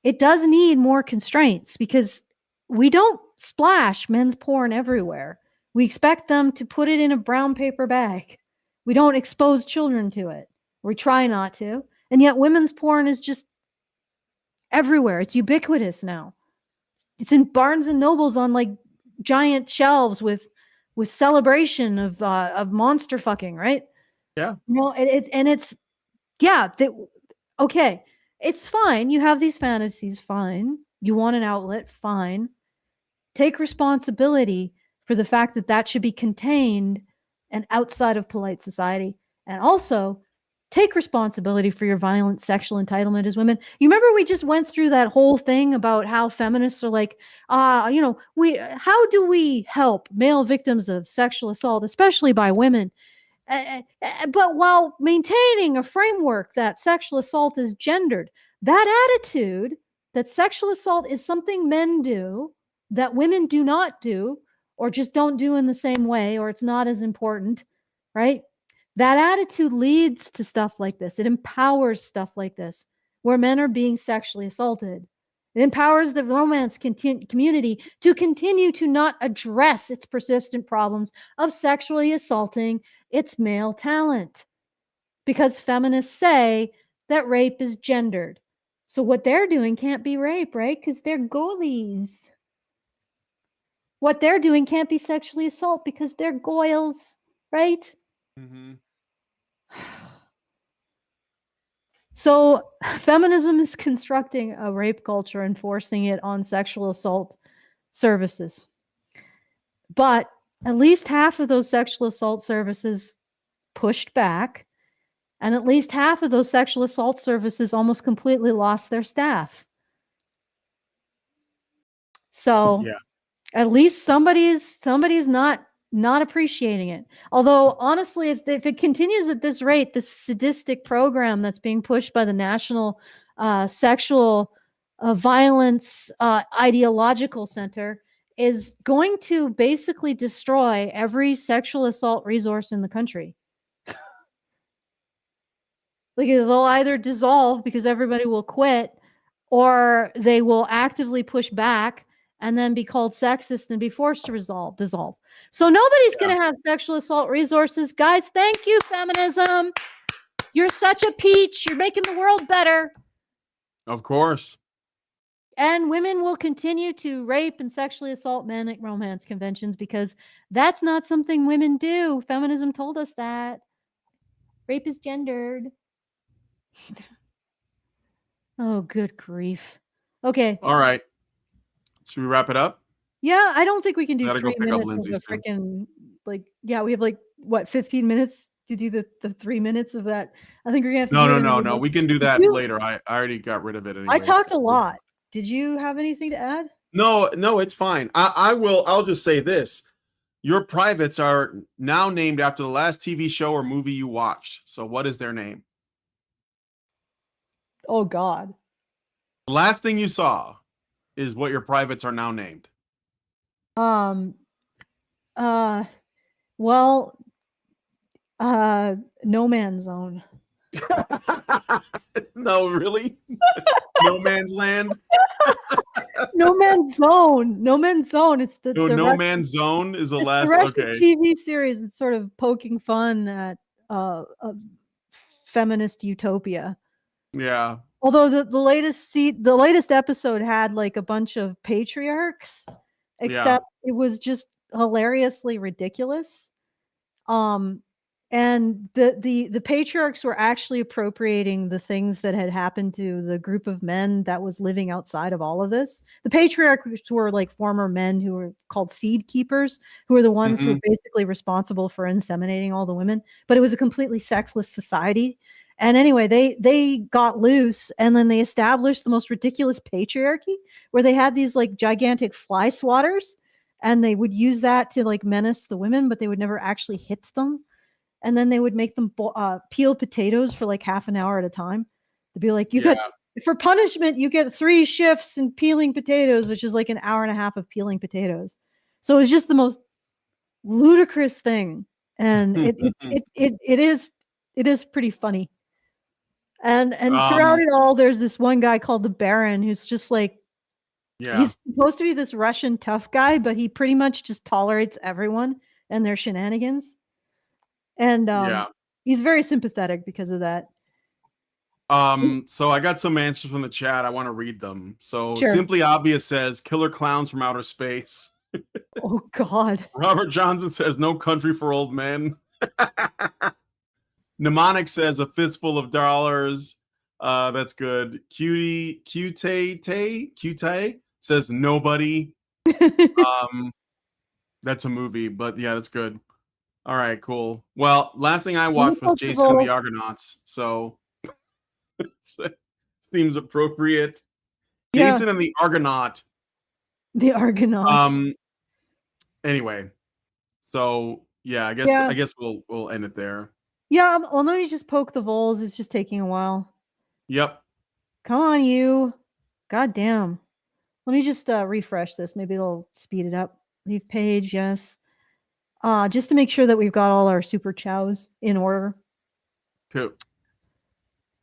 It does need more constraints because we don't splash men's porn everywhere. We expect them to put it in a brown paper bag. We don't expose children to it. We try not to. And yet women's porn is just everywhere. It's ubiquitous now. It's in Barnes and Nobles on like giant shelves with celebration of monster fucking, right? Yeah. Okay. It's fine. You have these fantasies, fine. You want an outlet, fine. Take responsibility for the fact that that should be contained and outside of polite society. And also take responsibility for your violent sexual entitlement as women. You remember we just went through that whole thing about how feminists are like, how do we help male victims of sexual assault, especially by women? But while maintaining a framework that sexual assault is gendered, that attitude that sexual assault is something men do that women do not do, or just don't do in the same way, or it's not as important, right? That attitude leads to stuff like this. It empowers stuff like this, where men are being sexually assaulted. It empowers the romance community to continue to not address its persistent problems of sexually assaulting its male talent, because feminists say that rape is gendered. So what they're doing can't be rape, right? Because they're goalies. What they're doing can't be sexually assault because they're goyles, right? Mm-hmm. So feminism is constructing a rape culture and forcing it on sexual assault services. But at least half of those sexual assault services pushed back, and at least half of those sexual assault services almost completely lost their staff. So Yeah. at least somebody's not appreciating it. Although honestly, if it continues at this rate, this sadistic program that's being pushed by the National Sexual Violence Ideological Center is going to basically destroy every sexual assault resource in the country. Like they'll either dissolve because everybody will quit, or they will actively push back and then be called sexist and be forced to dissolve. So nobody's going to have sexual assault resources. Guys, thank you, feminism. You're such a peach. You're making the world better. Of course. And women will continue to rape and sexually assault men at romance conventions because that's not something women do. Feminism told us that. Rape is gendered. Oh, good grief. Okay. All right. Should we wrap it up? Yeah, I don't think we can do Gotta 3 go pick up minutes of Lindsay a freaking, like, yeah, we have like, what, 15 minutes to do the 3 minutes of that? I think we're gonna have to do it No. We can do that later. I already got rid of it anyway. I talked a lot. Did you have anything to add? No, it's fine. I'll just say this. Your privates are now named after the last TV show or movie you watched. So what is their name? Oh, God. The last thing you saw is what your privates are now named. Well, No Man's Zone. No, really? No Man's Land? No Man's Zone. No Man's Zone. It's the No Man's Zone is the last. Okay. TV series that's sort of poking fun at a feminist utopia. Yeah. Although the latest episode had like a bunch of patriarchs except it was just hilariously ridiculous. And the patriarchs were actually appropriating the things that had happened to the group of men that was living outside of all of this. The patriarchs were like former men who were called seed keepers, who were the ones who were basically responsible for inseminating all the women. But it was a completely sexless society. And anyway, they got loose, and then they established the most ridiculous patriarchy, where they had these like gigantic fly swatters, and they would use that to like menace the women, but they would never actually hit them. And then they would make them peel potatoes for like half an hour at a time. They'd be like, for punishment, you get 3 shifts in peeling potatoes, which is like an hour and a half of peeling potatoes. So it was just the most ludicrous thing. And it is pretty funny. And throughout it all, there's this one guy called the Baron who's just like, he's supposed to be this Russian tough guy, but he pretty much just tolerates everyone and their shenanigans. And he's very sympathetic because of that. So I got some answers from the chat. I want to read them. So Simply Obvious says, killer clowns from outer space. Oh, God. Robert Johnson says, no country for old men. Mnemonic says, a fistful of dollars. That's good. Cutie says, nobody. That's a movie, but yeah, that's good. All right, cool. Well, last thing I watched was Jason and the Argonauts, so seems appropriate. Jason and the Argonaut. The Argonaut. Anyway, so yeah, I guess we'll end it there. Yeah, well, let me just poke the voles. It's just taking a while. Yep. Come on, you. God damn. Let me just refresh this. Maybe it'll speed it up. Leave page, yes. Just to make sure that we've got all our super chows in order. Cool.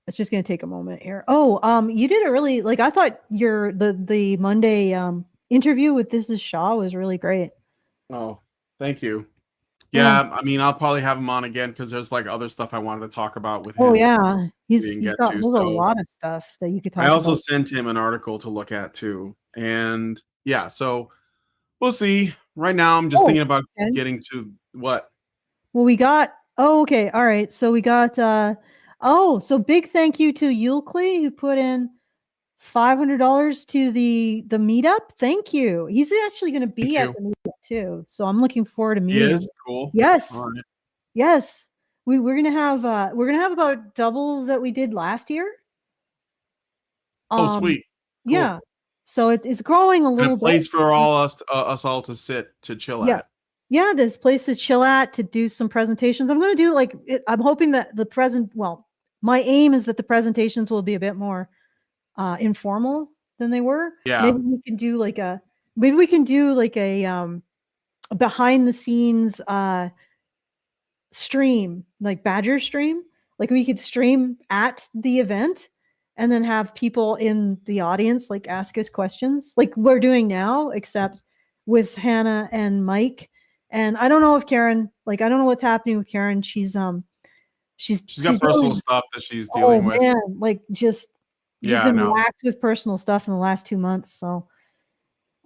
It's just going to take a moment here. Oh, you did a really, like, I thought the Monday interview with This Is Shaw was really great. Oh, thank you. Yeah, I mean, I'll probably have him on again because there's like other stuff I wanted to talk about with him. Oh yeah, there's a lot of stuff that you could talk about. I also sent him an article to look at too, and yeah, so we'll see. Right now, I'm just thinking about getting to what. Well, we got. Oh, okay, all right. So we got. So big thank you to Yulkley who put in $500 to the meetup. Thank you. He's actually going to be at the meetup too, so I'm looking forward to meeting him. Cool. Yes. All right. Yes. We're gonna have about double that we did last year. Sweet. Cool. Yeah. So it's growing a little bit. Place for us all to sit to chill at. Yeah, this place to chill at, to do some presentations. I'm going to do I'm hoping that my aim is that the presentations will be a bit more informal than they were. Yeah. Maybe we can do like a behind the scenes stream, like Badger stream. Like we could stream at the event and then have people in the audience like ask us questions like we're doing now, except with Hannah and Mike. And I don't know if Karen, I don't know what's happening with Karen. She's got personal stuff that she's dealing with. Man, she's been whacked with personal stuff in the last 2 months. So,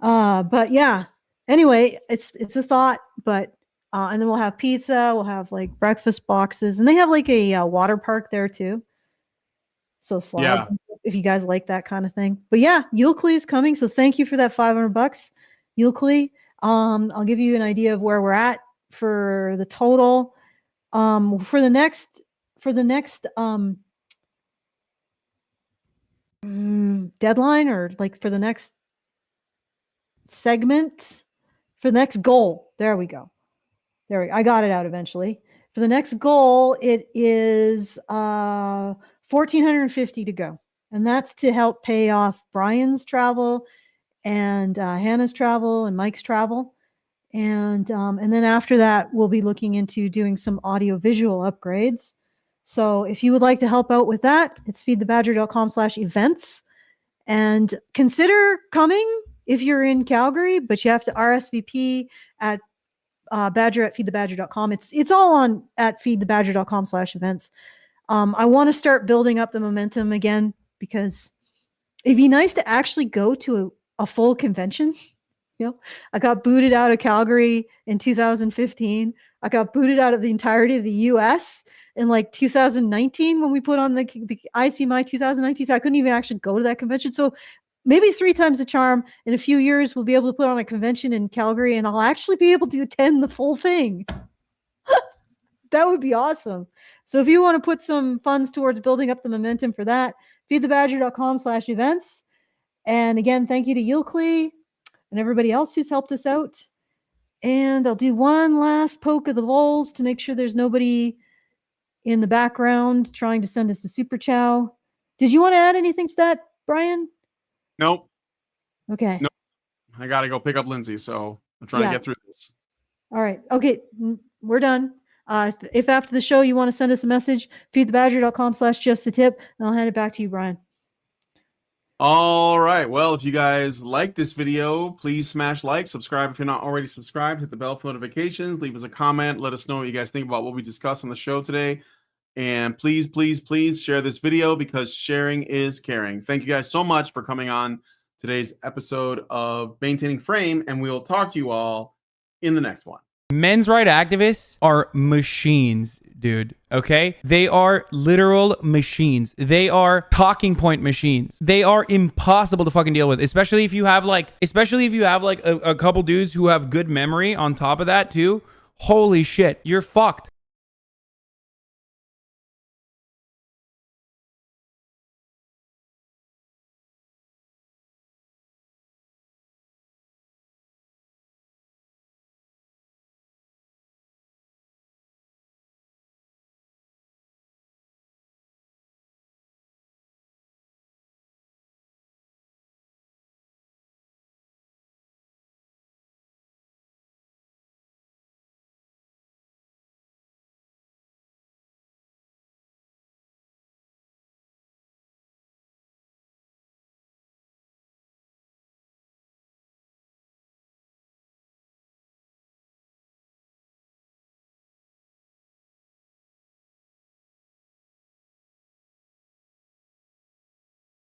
but yeah, anyway, it's a thought, but, and then we'll have pizza, we'll have like breakfast boxes, and they have like a water park there too. So slides, if you guys like that kind of thing. But yeah, Yulkley is coming. So thank you for that $500, Yulkley. I'll give you an idea of where we're at for the total. For the next deadline, or like for the next segment, for the next goal. There we go. I got it out eventually. For the next goal, it is $1,450 to go. And that's to help pay off Brian's travel and Hannah's travel and Mike's travel. And then after that, we'll be looking into doing some audio-visual upgrades. So if you would like to help out with that, it's feedthebadger.com/events. And consider coming if you're in Calgary, but you have to RSVP at badger@feedthebadger.com. It's all on at feedthebadger.com/events. I want to start building up the momentum again because it'd be nice to actually go to a full convention. I got booted out of Calgary in 2015. I got booted out of the entirety of the US in like 2019 when we put on the ICMI 2019. So I couldn't even actually go to that convention. So maybe 3 times the charm. In a few years, we'll be able to put on a convention in Calgary and I'll actually be able to attend the full thing. That would be awesome. So if you want to put some funds towards building up the momentum for that, feedthebadger.com/events. And again, thank you to Yilklee and everybody else who's helped us out. And I'll do one last poke of the voles to make sure there's nobody in the background trying to send us a super chow. Did you want to add anything to that, Brian? Nope. Okay. Nope. I got to go pick up Lindsay, so I'm trying to get through this. All right. Okay. We're done. If after the show you want to send us a message, feedthebadger.com/justthetip, and I'll hand it back to you, Brian. All right. Well, if you guys like this video, please smash like, subscribe if you're not already subscribed, hit the bell for notifications, leave us a comment, let us know what you guys think about what we discussed on the show today. And please, please, please share this video because sharing is caring. Thank you guys so much for coming on today's episode of Maintaining Frame, and we will talk to you all in the next one. Men's rights activists are machines, dude. Okay? They are literal machines. They are talking point machines. They are impossible to fucking deal with, especially if you have like a couple dudes who have good memory on top of that too. Holy shit, you're fucked.